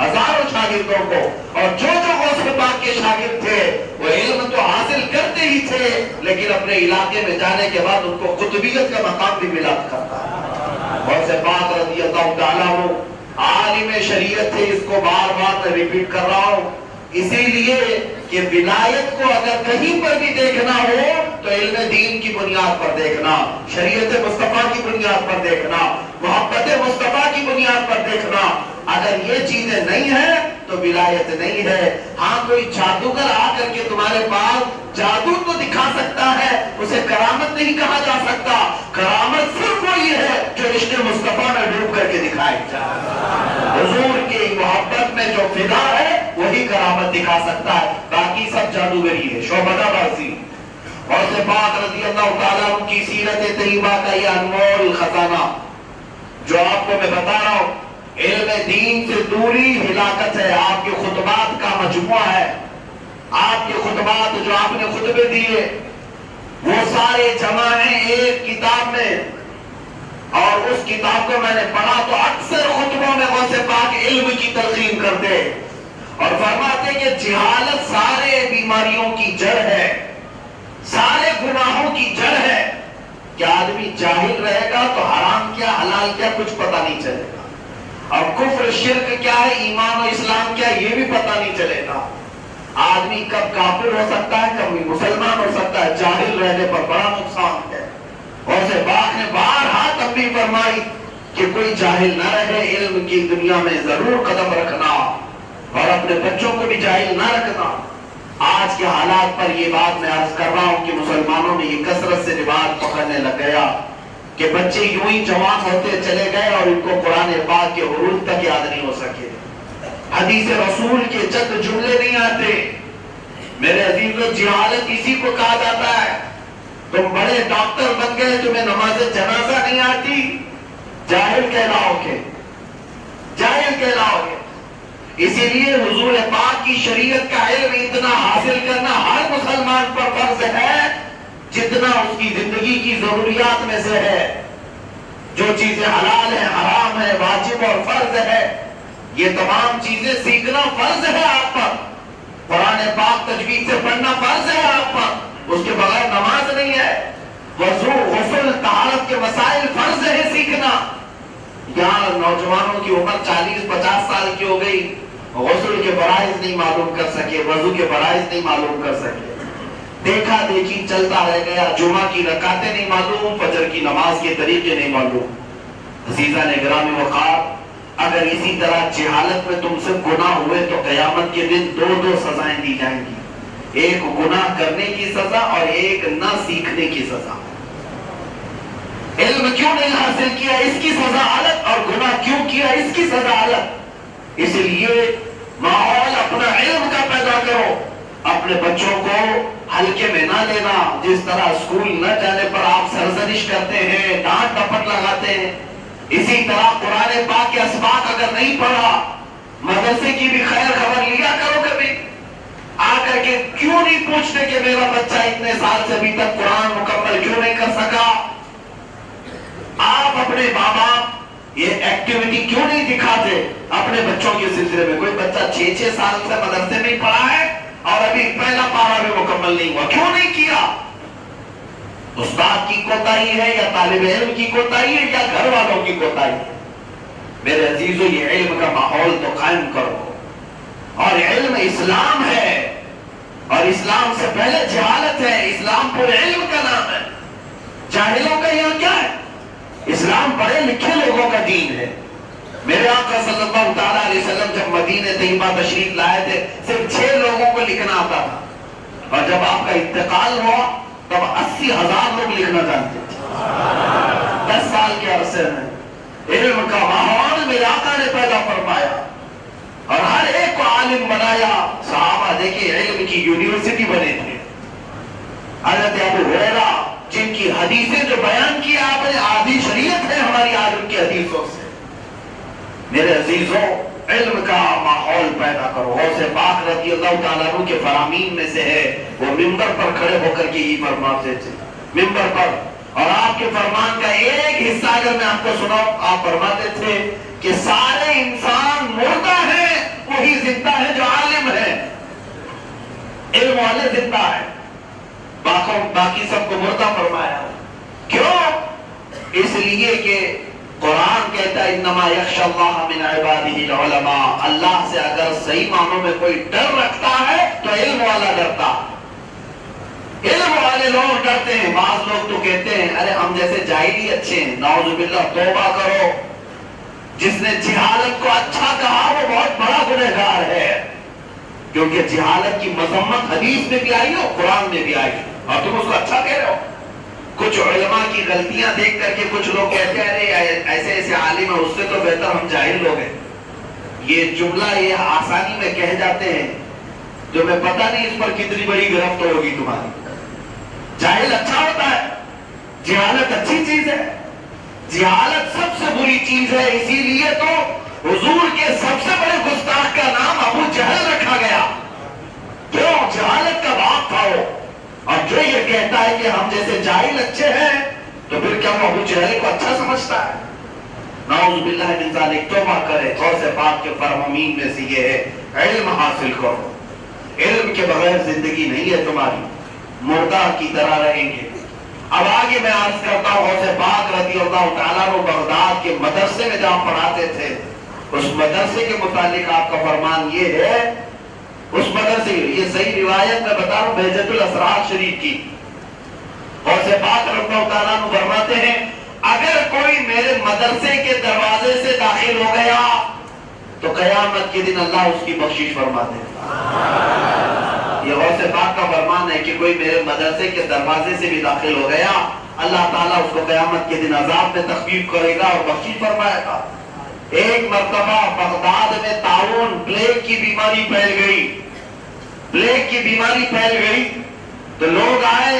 Speaker 1: ہزاروں شاگردوں کو، اور جو غوث پاک کے شاگرد تھے وہ علم تو حاصل کرتے ہی تھے، لیکن اپنے علاقے میں جانے کے بعد ان کو قطبیت کا مقام بھی ملا کرتا ہے۔ غوث پاک رضی اللہ تعالیٰ عنہ عالم شریعت تھے، اس کو بار بار میں ریپیٹ کر رہا ہوں، اسی لیے کہ ولایت کو اگر کہیں پر بھی دیکھنا ہو تو علم دین کی بنیاد پر دیکھنا، شریعت مصطفیٰ کی بنیاد پر دیکھنا، محبت مصطفیٰ کی بنیاد پر دیکھنا۔ اگر یہ چیزیں نہیں ہیں تو ولایت نہیں ہے۔ ہاں کوئی جادوگر آ کر کے تمہارے پاس جادو تو دکھا سکتا ہے، اسے کرامت نہیں کہا جا سکتا۔ کرامت صرف وہی ہے جو عشق مصطفیٰ میں ڈوب کر کے دکھائے جائے۔ حضور کی محبت میں جو فدا ہے وہی کرامت دکھا سکتا ہے، باقی سب جادوگری ہے، شعبدہ بازی۔ غوث پاک رضی اللہ تعالیٰ عنہ کی سیرت طیبہ کا یہ انمول خزانہ جو آپ کو میں بتا رہا ہوں، علم دین سے دوری ہلاکت ہے۔ آپ کے خطبات کا مجموعہ ہے، آپ کے خطبات جو آپ نے خطبے دیے وہ سارے جمع ہیں ایک کتاب میں، اور اس کتاب کو میں نے پڑھا تو اکثر خطبوں میں غوث پاک علم کی تلقین کرتے اور فرماتے کہ جہالت سارے بیماریوں کی جڑ ہے، سارے گناہوں کی جڑ ہے۔ کہ آدمی جاہل رہے گا تو حرام کیا حلال کیا کچھ پتہ نہیں چلے گا، اور کفر شرک کیا ہے، ایمان و اسلام کیا یہ بھی پتہ نہیں چلے گا۔ آدمی کب کافر ہو سکتا ہے، کب مسلمان ہو سکتا ہے، جاہل رہنے پر بڑا نقصان ہے۔ غوث پاک نے بارہا تنبیہ فرمائی کہ کوئی جاہل نہ رہے، علم کی دنیا میں ضرور قدم رکھنا اور اپنے بچوں کو بھی جاہل نہ رکھنا۔ آج کے حالات پر یہ بات میں عرض کر رہا ہوں کہ مسلمانوں میں یہ کثرت سے رواج پکڑنے لگ گیا کہ بچے یوں ہی جوان ہوتے چلے گئے اور ان کو قرآن پاک کے حروف تک یاد نہیں ہو سکے، حدیث رسول کے چند جملے نہیں آتے۔ میرے عزیزو، جہالت اسی کو کہا جاتا ہے۔ تم بڑے ڈاکٹر بن گئے، تمہیں نماز جنازہ نہیں آتی، جاہل کہلاؤ گے، جاہل کہلاؤ گے۔ اسی لیے حضور پاک کی شریعت کا علم اتنا حاصل کرنا ہر مسلمان پر فرض ہے جتنا اس کی زندگی کی ضروریات میں سے ہے۔ جو چیزیں حلال ہیں، حرام ہیں، واجب اور فرض ہے، یہ تمام چیزیں سیکھنا فرض ہے آپ پر۔ قرآن پاک تجوید سے پڑھنا فرض ہے آپ پر، اس کے بغیر نماز نہیں ہے۔ وضو، غسل، طہارت کے مسائل فرض ہے سیکھنا۔ یہاں نوجوانوں کی عمر 40-50 سال کی ہو گئی، غسل کے فرائض نہیں معلوم کر سکے، وضو کے فرائض نہیں معلوم کر سکے، دیکھا دیکھی چلتا رہ گیا، جمعہ کی رکعتیں نہیں معلوم، فجر کی نماز کے طریقے نہیں معلوم۔ عزیزان گرامی وقار، اگر اسی طرح جہالت میں تم سے گناہ ہوئے تو قیامت کے دن دو سزائیں دی جائیں گی، ایک گناہ کرنے کی سزا اور ایک نہ سیکھنے کی سزا۔ علم کیوں نہیں حاصل کیا اس کی سزا الگ، اور گناہ کیوں کیا اس کی سزا الگ۔ اس لیے ماحول اپنا علم کا پیدا کرو، اپنے بچوں کو ہلکے میں نہ لینا۔ جس طرح اسکول نہ جانے پر آپ سرزنش کرتے ہیں، ڈانٹ ڈپٹ لگاتے ہیں، اسی طرح قرآن پاک کے اسباق اگر نہیں پڑھا، مدرسے کی بھی خیر خبر لیا کرو کبھی آ کر کے۔ کیوں نہیں پوچھتے کہ میرا بچہ اتنے سال سے ابھی تک قرآن مکمل کیوں نہیں کر سکا؟ آپ اپنے ماں باپ یہ ایکٹیویٹی کیوں نہیں دکھاتے اپنے بچوں کے سلسلے میں؟ کوئی بچہ 6 سال سے مدرسے میں پڑھا ہے اور ابھی پہلا پارہ بھی مکمل نہیں ہوا، کیوں نہیں کیا؟ استاد کی کوتاہی ہے یا طالب علم کی کوتاہی ہے یا گھر والوں کی کوتاہی ہے؟ میرے عزیزو، یہ علم کا ماحول تو قائم کرو، اور علم اسلام ہے، اور اسلام سے پہلے جہالت ہے۔ اسلام پورے علم کا نام ہے، جاہلوں کا یہاں کیا ہے؟ اسلام پڑھے لکھے لوگوں کا دین ہے۔ میرے آقا صلی اللہ تعالیٰ علیہ وسلم جب مدینہ طیبہ تشریف لائے تھے، صرف 6 لوگوں کو لکھنا آتا تھا، اور جب آپ کا انتقال ہوا تب 80,000 لوگ لکھنا جانتے تھے۔ 10 سال کے عرصے میں علم کا ماحول میرے آقا نے پیدا فرمایا اور ہر ایک کو عالم بنایا۔ صحابہ دیکھیں علم کی یونیورسٹی بنے تھے۔ حضرت ابو ہریرہ جن کی حدیثیں جو بیان کی آپ نے، آدھی شریعت ہے ہماری عالم کی حدیثوں سے۔ میرے عزیزوں، علم کا ماحول پیدا کرو۔ غوث پاک رضی اللہ تعالیٰ عنہ کے فرامین میں سے ہے، وہ منبر پر کھڑے ہو کر کے یہ فرماتے تھے، منبر پر، اور آپ کے فرمان کا ایک حصہ اگر میں آپ کو سناؤں، آپ فرماتے تھے کہ سارے انسان مردہ ہیں وہی زندہ ہے جو عالم ہے، علم والے زندہ ہے، باقی سب کو مردہ فرمایا۔ کیوں؟ اس لیے کہ قرآن کہتا ہے انما یخشی اللہ من عبادہ العلماء، اللہ سے اگر صحیح معنوں میں کوئی ڈر رکھتا ہے تو علم والا ڈرتا ہے، علم والے لوگ ڈرتے ہیں۔ بعض لوگ تو کہتے ہیں ارے ہم جیسے جاہل ہی اچھے ہیں، نعوذ باللہ، توبہ کرو، جس نے جہالت کو اچھا کہا وہ بہت بڑا گنہگار ہے، کیونکہ جہالت کی مذمت حدیث میں بھی آئی ہے اور قرآن میں بھی آئی ہے، اور تم اس کو اچھا کہہ رہے ہو۔ کچھ علماء کی غلطیاں دیکھ کر کے کچھ لوگ کہتے ہیں ارے ایسے ایسے عالم ہیں، اس سے تو بہتر ہم جاہل لوگ ہیں۔ یہ جملہ یہ آسانی میں کہہ جاتے ہیں، جو میں پتہ نہیں اس پر کتنی بڑی گرفت ہوگی تمہاری۔ جاہل اچھا ہوتا ہے، جہالت اچھی چیز ہے، جہالت سب سے بری چیز ہے، اسی لیے تو حضور کے سب سے بڑے گستاخ کا نام ابو جہل رکھا گیا۔ کیوں؟ جہالت کا باپ تھا وہ، اور جو یہ کہتا ہے کہ ہم جیسے جاہل اچھے ہیں تو پھر کیا وہ ابو جہل کو اچھا سمجھتا ہے؟ نعوذ باللہ من ذالک، توبہ کرے۔ غوث پاک کے فرمامین میں سے یہ ہے علم حاصل کرو، علم کے بغیر زندگی نہیں ہے تمہاری، مردہ کی طرح رہیں گے۔ اب آگے میں عرض کرتا ہوں، غوث پاک رضی اللہ تعالیٰ عنہ بغداد کے مدرسے میں جہاں پڑھاتے تھے، اس مدرسے کے متعلق آپ کا فرمان یہ ہے، اس مدرسے، یہ صحیح روایت میں بتا رہا ہوں بہجت الاسرار شریف کی، غوث پاک رضی اللہ تعالیٰ عنہ فرماتے ہیں اگر کوئی میرے مدرسے کے دروازے سے داخل ہو گیا تو قیامت کے دن اللہ اس کی بخشش فرما دے۔ یہ غوث پاک کا فرمان ہے کہ کوئی میرے مدرسے کے دروازے سے بھی داخل ہو گیا، اللہ تعالیٰ اس کو قیامت کے دن عذاب میں تخفیف کرے گا اور بخشش فرمائے گا۔ ایک مرتبہ بغداد میں طاعون، پلیگ کی بیماری پھیل گئی، پلیگ کی بیماری پھیل گئی تو لوگ آئے،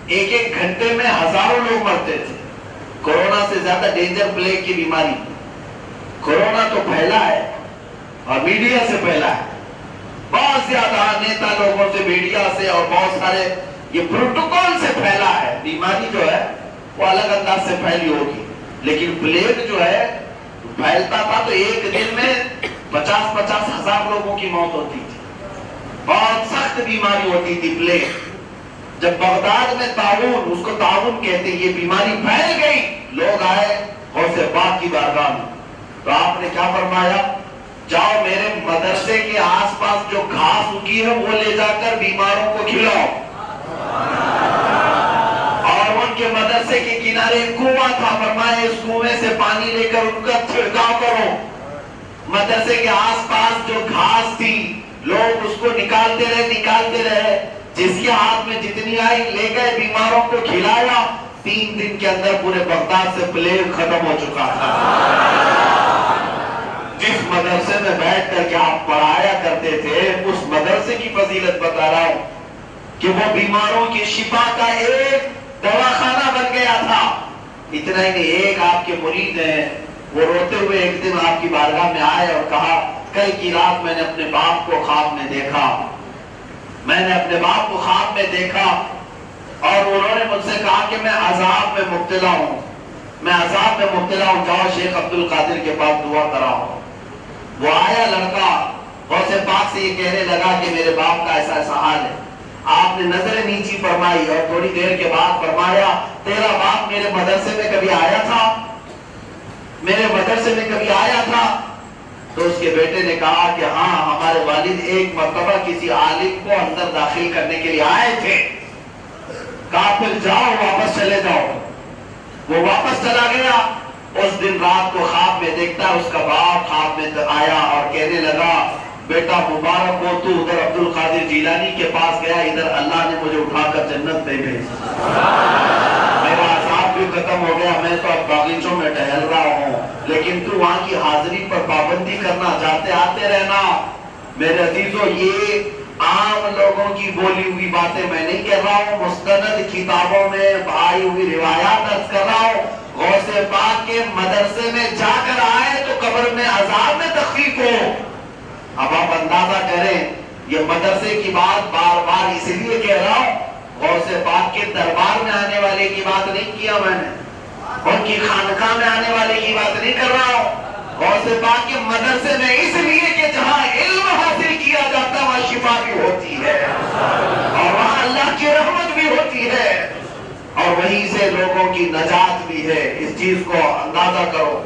Speaker 1: ایک ایک گھنٹے میں ہزاروں لوگ مرتے تھے۔ کورونا سے زیادہ ڈینجر پلیگ کی بیماری، کورونا تو پھیلا ہے اور میڈیا سے پھیلا ہے، بہت زیادہ نیتا لوگوں سے، میڈیا سے اور بہت سارے یہ پروٹوکول سے پھیلا ہے۔ بیماری جو ہے وہ الگ انداز سے پھیلی ہوگی، لیکن پلیگ جو ہے پھیلتا تھا تو ایک دن میں 50-50 ہزار لوگوں کی موت ہوتی تھی، بہت سخت بیماری ہوتی تھی پلیگ۔ جب بغداد میں طاعون، اس کو طاعون کہتے ہیں، یہ بیماری پھیل گئی، لوگ آئے غوث پاک کی بارگاہ میں، تو آپ نے کیا فرمایا؟ جاؤ میرے مدرسے کے آس پاس جو گھاس اگی ہے وہ لے جا کر بیماروں کو کھلاؤ، اور ان کے مدرسے کے کنارے ایک کنواں تھا، فرمایا اس کنویں سے پانی لے کر ان کا چھڑکاؤ کرو۔ مدرسے کے آس پاس جو گھاس تھی لوگ اس کو نکالتے رہے، جس کے ہاتھ میں جتنی آئی لے گئے، بیماروں کو کھلایا۔ 3 دن کے اندر پورے بغداد سے پلیگ ختم ہو چکا تھا۔ جس مدرسے میں بیٹھ کر کے آپ پڑھایا کرتے تھے، اس مدرسے کی فضیلت بتا رہا ہوں کہ وہ بیماروں کی شفا کا ایک دواخانہ بن گیا تھا۔ اتنا ہی نہیں، ایک آپ کے مرید ہیں، وہ روتے ہوئے ایک دن آپ کی بارگاہ میں آئے اور کہا کل کی رات میں نے اپنے باپ کو خواب میں دیکھا، میں نے اپنے باپ کو خواب میں دیکھا اور انہوں نے مجھ سے کہا کہ میں عذاب میں مبتلا ہوں، میں عذاب میں مبتلا ہوں، جاؤ شیخ عبد القادر کے پاس دعا کراؤ۔ وہ آیا لڑکا، غوث پاک سے یہ کہنے لگا کہ میرے باپ کا ایسا ایسا حال ہے۔ آپ نے نظر نیچی فرمائی اور تھوڑی دیر کے بعد فرمایا تیرا باپ میرے مدرسے میں کبھی آیا تھا؟ میرے مدرسے میں کبھی آیا تھا؟ تو اس کے بیٹے نے کہا کہ ہاں، ہمارے والد ایک مرتبہ کسی عالم کو اندر داخل کرنے کے لیے آئے تھے، کہا پھر جاؤ، واپس چلے جاؤ۔ وہ واپس چلا گیا۔ اس دن رات کو خواب میں دیکھتا ہے اس کا باپ خواب میں آیا اور کہنے لگا بیٹا مبارک ہو، تو ادھر عبد القادر جیلانی کے پاس گیا، ادھر اللہ نے مجھے اٹھا کر جنت میں بھیجا، میرا عذاب بھی ختم ہو گیا، میں تو اب باغیچوں میں ٹہل رہا ہوں، لیکن تو وہاں کی حاضری پر پابندی کرنا، جاتے آتے رہنا۔ میرے عزیزو، یہ عام لوگوں کی بولی ہوئی باتیں میں نہیں کہہ رہا ہوں، مستند کتابوں میں آئی ہوئی روایات درج کر رہا ہوں۔ غوث پاک کے مدرسے میں جا کر آئے تو قبر میں عذاب میں تخفیف ہو۔ اب آپ اندازہ کریں، یہ مدرسے کی بات بار بار اس لیے کہہ رہا ہوں، غوث پاک کے دربار میں آنے والے کی بات نہیں کیا میں نے، ان کی خانقاہ میں آنے والے کی بات نہیں کر رہا ہوں، غوث پاک کے مدرسے میں اس لیے کہ جہاں علم حاصل کیا جاتا ہے وہاں شفا بھی ہوتی ہے اور وہاں اللہ کی رحمت بھی ہوتی ہے اور وہیں سے لوگوں کی نجات بھی ہے. اس چیز کو اندازہ کرو.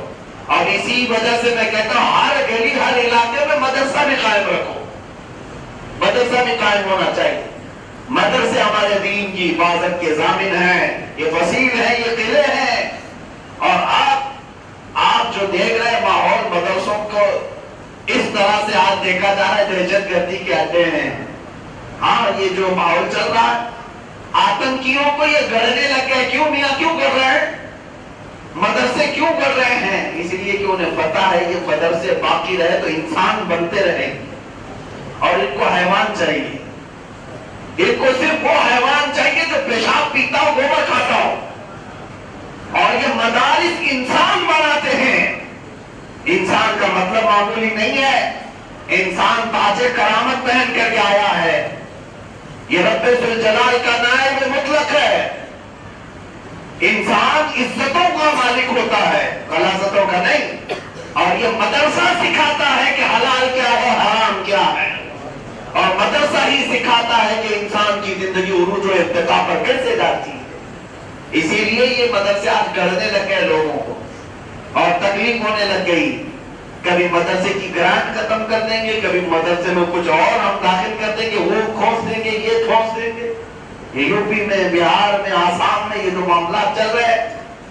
Speaker 1: اور اسی وجہ سے میں کہتا ہوں ہر گلی ہر علاقے میں مدرسہ بھی قائم رکھو. مدرسہ بھی قائم ہونا چاہیے. مدرسے ہمارے دین کی حفاظت کے ضامن ہیں. یہ وسیل ہے, یہ قلعے ہیں. اور آپ جو دیکھ رہے ہیں ماحول مدرسوں کو اس طرح سے آج دیکھا جا رہا ہے دہشت گردی کے اڈے ہیں. ہاں یہ جو ماحول چل رہا ہے آتنکیوں کو یہ گڑنے لگ گئے. کیوں میاں کیوں کر رہے ہیں؟ مدرسے کیوں کر رہے ہیں؟ اس لیے کہ انہیں پتا ہے یہ مدرسے باقی رہے تو انسان بنتے رہیں اور ان کو حیوان چاہیے. ان کو صرف وہ حیوان چاہیے جو پیشاب پیتا ہو گوبر کھاتا ہو. اور یہ مدارس انسان بناتے ہیں. انسان کا مطلب معمولی نہیں ہے. انسان تاج کرامت پہن کر کے آیا ہے. یہ رب ذوالجلال کا نائب مطلق ہے. انسان عزتوں کا مالک ہوتا ہے, غلاظتوں کا نہیں. اور یہ مدرسہ سکھاتا ہے کہ حلال کیا ہے حرام کیا ہے. اور مدرسہ ہی سکھاتا ہے کہ انسان کی زندگی عروج و ارتقاء پر کیسے جاتی ہے. اسی لیے یہ مدرسے آج گڑنے لگ گئے لوگوں کو اور تکلیف ہونے لگ گئی. کبھی مدرسے کی گرانٹ ختم کر دیں گے, کبھی مدرسے میں کچھ اور ہم داخل کر دیں گے, وہ کھوس دیں گے, یہ کھوس دیں گے. یو پی میں, بہار میں, آسام میں یہ جو معاملات چل رہے ہیں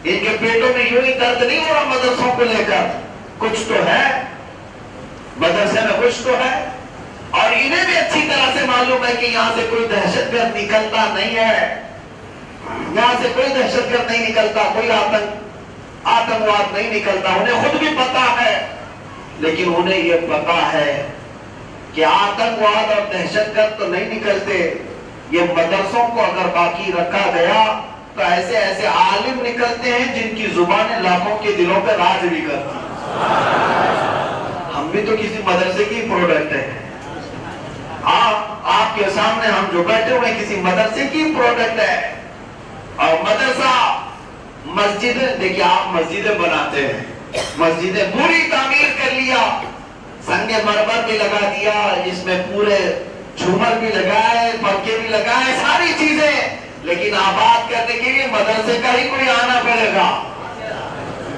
Speaker 1: ان کے پیٹوں میں یوں ہی درد نہیں ہو رہا مدرسوں کو لے کر. کچھ تو ہے مدرسے میں, کچھ تو ہے. اور انہیں بھی اچھی طرح سے معلوم ہے کہ یہاں سے کوئی دہشت گرد نکلتا نہیں ہے. یہاں سے کوئی دہشت گرد نہیں نکلتا, کوئی آتنکواد نہیں نکلتا. انہیں خود بھی پتا ہے. لیکن انہیں یہ پتا ہے کہ آتنکواد اور دہشت گرد تو نہیں نکلتے. یہ مدرسوں کو اگر باقی رکھا گیا تو ایسے ایسے عالم نکلتے ہیں جن کی زبانیں لاکھوں کے دلوں پہ راج بھی کرتی ہیں. ہم بھی تو کسی مدرسے کی پروڈکٹ ہیں. آپ کے سامنے ہم جو بیٹھے ہوئے کسی مدرسے کی پروڈکٹ ہے. اور مدرسہ مسجدیں, دیکھیں آپ مسجدیں بناتے ہیں, مسجدیں پوری تعمیر کر لیا, سنگ مرمر بھی لگا دیا, اس میں پورے جھومر بھی لگائے, پنکھے بھی لگائے, ساری چیزیں. لیکن آباد کرنے کے لیے مدرسے کا ہی کوئی آنا پڑے گا.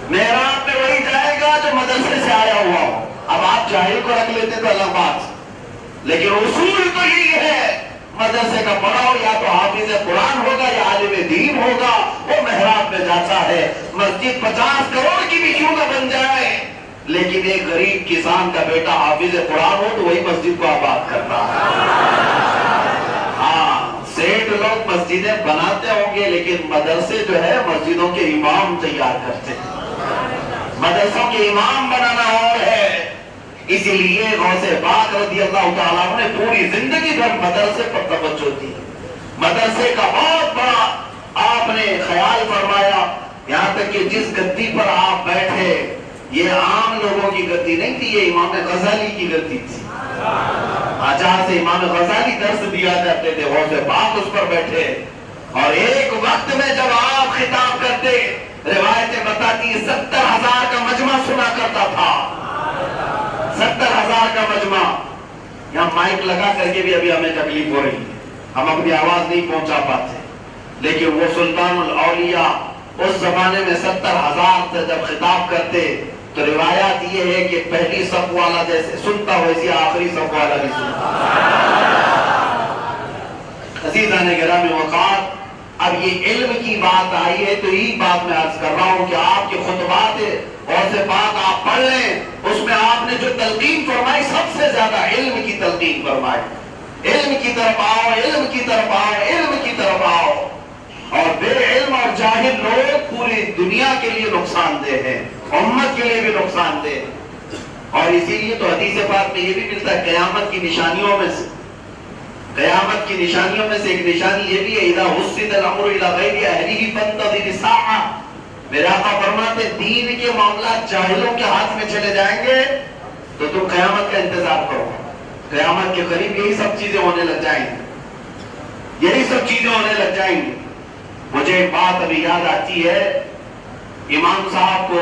Speaker 1: محراب میں وہی جائے گا جو مدرسے سے آیا ہوا ہو. اب آپ جاہل کو رکھ لیتے تو الگ بات, لیکن اصول تو یہی ہے مدرسے کا پڑھاؤ یا تو حافظ قرآن ہوگا یا عالم دین ہوگا, وہ محراب میں جاتا ہے. مسجد 50 کروڑ کی بھی کیوں نہ بن جائے, لیکن ایک غریب کسان کا بیٹا حافظ قرآن ہو تو وہی مسجد کو آباد کرتا ہے. ہاں, سیٹ لوگ مسجدیں بناتے ہوں گے لیکن مدرسے جو ہے مسجدوں کے امام تیار کرتے ہیں. مدرسوں کے امام بنانا اور ہے. اسی لیے غوث پاک رضی اللہ تعالیٰ نے پوری زندگی بھر مدرسے پر توجہ دی. مدرسے کا بہت بڑا آپ نے خیال فرمایا. یہاں تک کہ جس گدی پر آپ بیٹھے یہ عام لوگوں کی گدی نہیں تھی, یہ امام غزالی کی گدی تھی. جہاں سے امام غزالی درس دیا کرتے تھے غوث پاک اس پر بیٹھے. اور ایک وقت میں جب آپ خطاب کرتے, روایتیں بتاتی 70,000 کا مجمع سنا کرتا تھا. 70,000 کا مجمع. یہاں مائک لگا کر کے بھی ابھی ہمیں تکلیف ہو رہی ہے, ہم اپنی آواز نہیں پہنچا پاتے. لیکن وہ سلطان الاولیاء اس زمانے میں 70,000 سے جب خطاب کرتے تو روایات یہ ہے کہ پہلی صف والا جیسے سنتا ویسے آخری صف والا بھی سنتا. عزیزان گرامی وقار, اب یہ علم کی بات آئی ہے تو یہی بات میں عرض کر رہا ہوں کہ آپ کے خطبات غوث پاک آپ پڑھ لیں, اس میں آپ نے جو تلقین فرمائی سب سے زیادہ علم کی تلقین فرمائی. علم کی طرف آؤ, علم کی طرف آؤ, علم کی طرف آؤ. اور بے علم اور جاہل لوگ پوری دنیا کے لیے نقصان دہ ہیں, امت کے لیے بھی نقصان دہ. اور اسی لیے تو حدیث پاک میں یہ بھی ملتا ہے قیامت کی نشانیوں میں سے, قیامت کی نشانیوں میں سے ایک نشانی یہ بھی ہے اذا حسد الامر الى غیر اہلہ فانتظر الساعہ. میرے آقا فرماتے دین کے معاملات جاہلوں کے ہاتھ میں چلے جائیں گے تو تم قیامت کا انتظار کرو. قیامت کے قریب یہی سب چیزیں ہونے لگ جائیں گی, یہی سب چیزیں ہونے لگ جائیں گی. مجھے ایک بات ابھی یاد آتی ہے, امام صاحب کو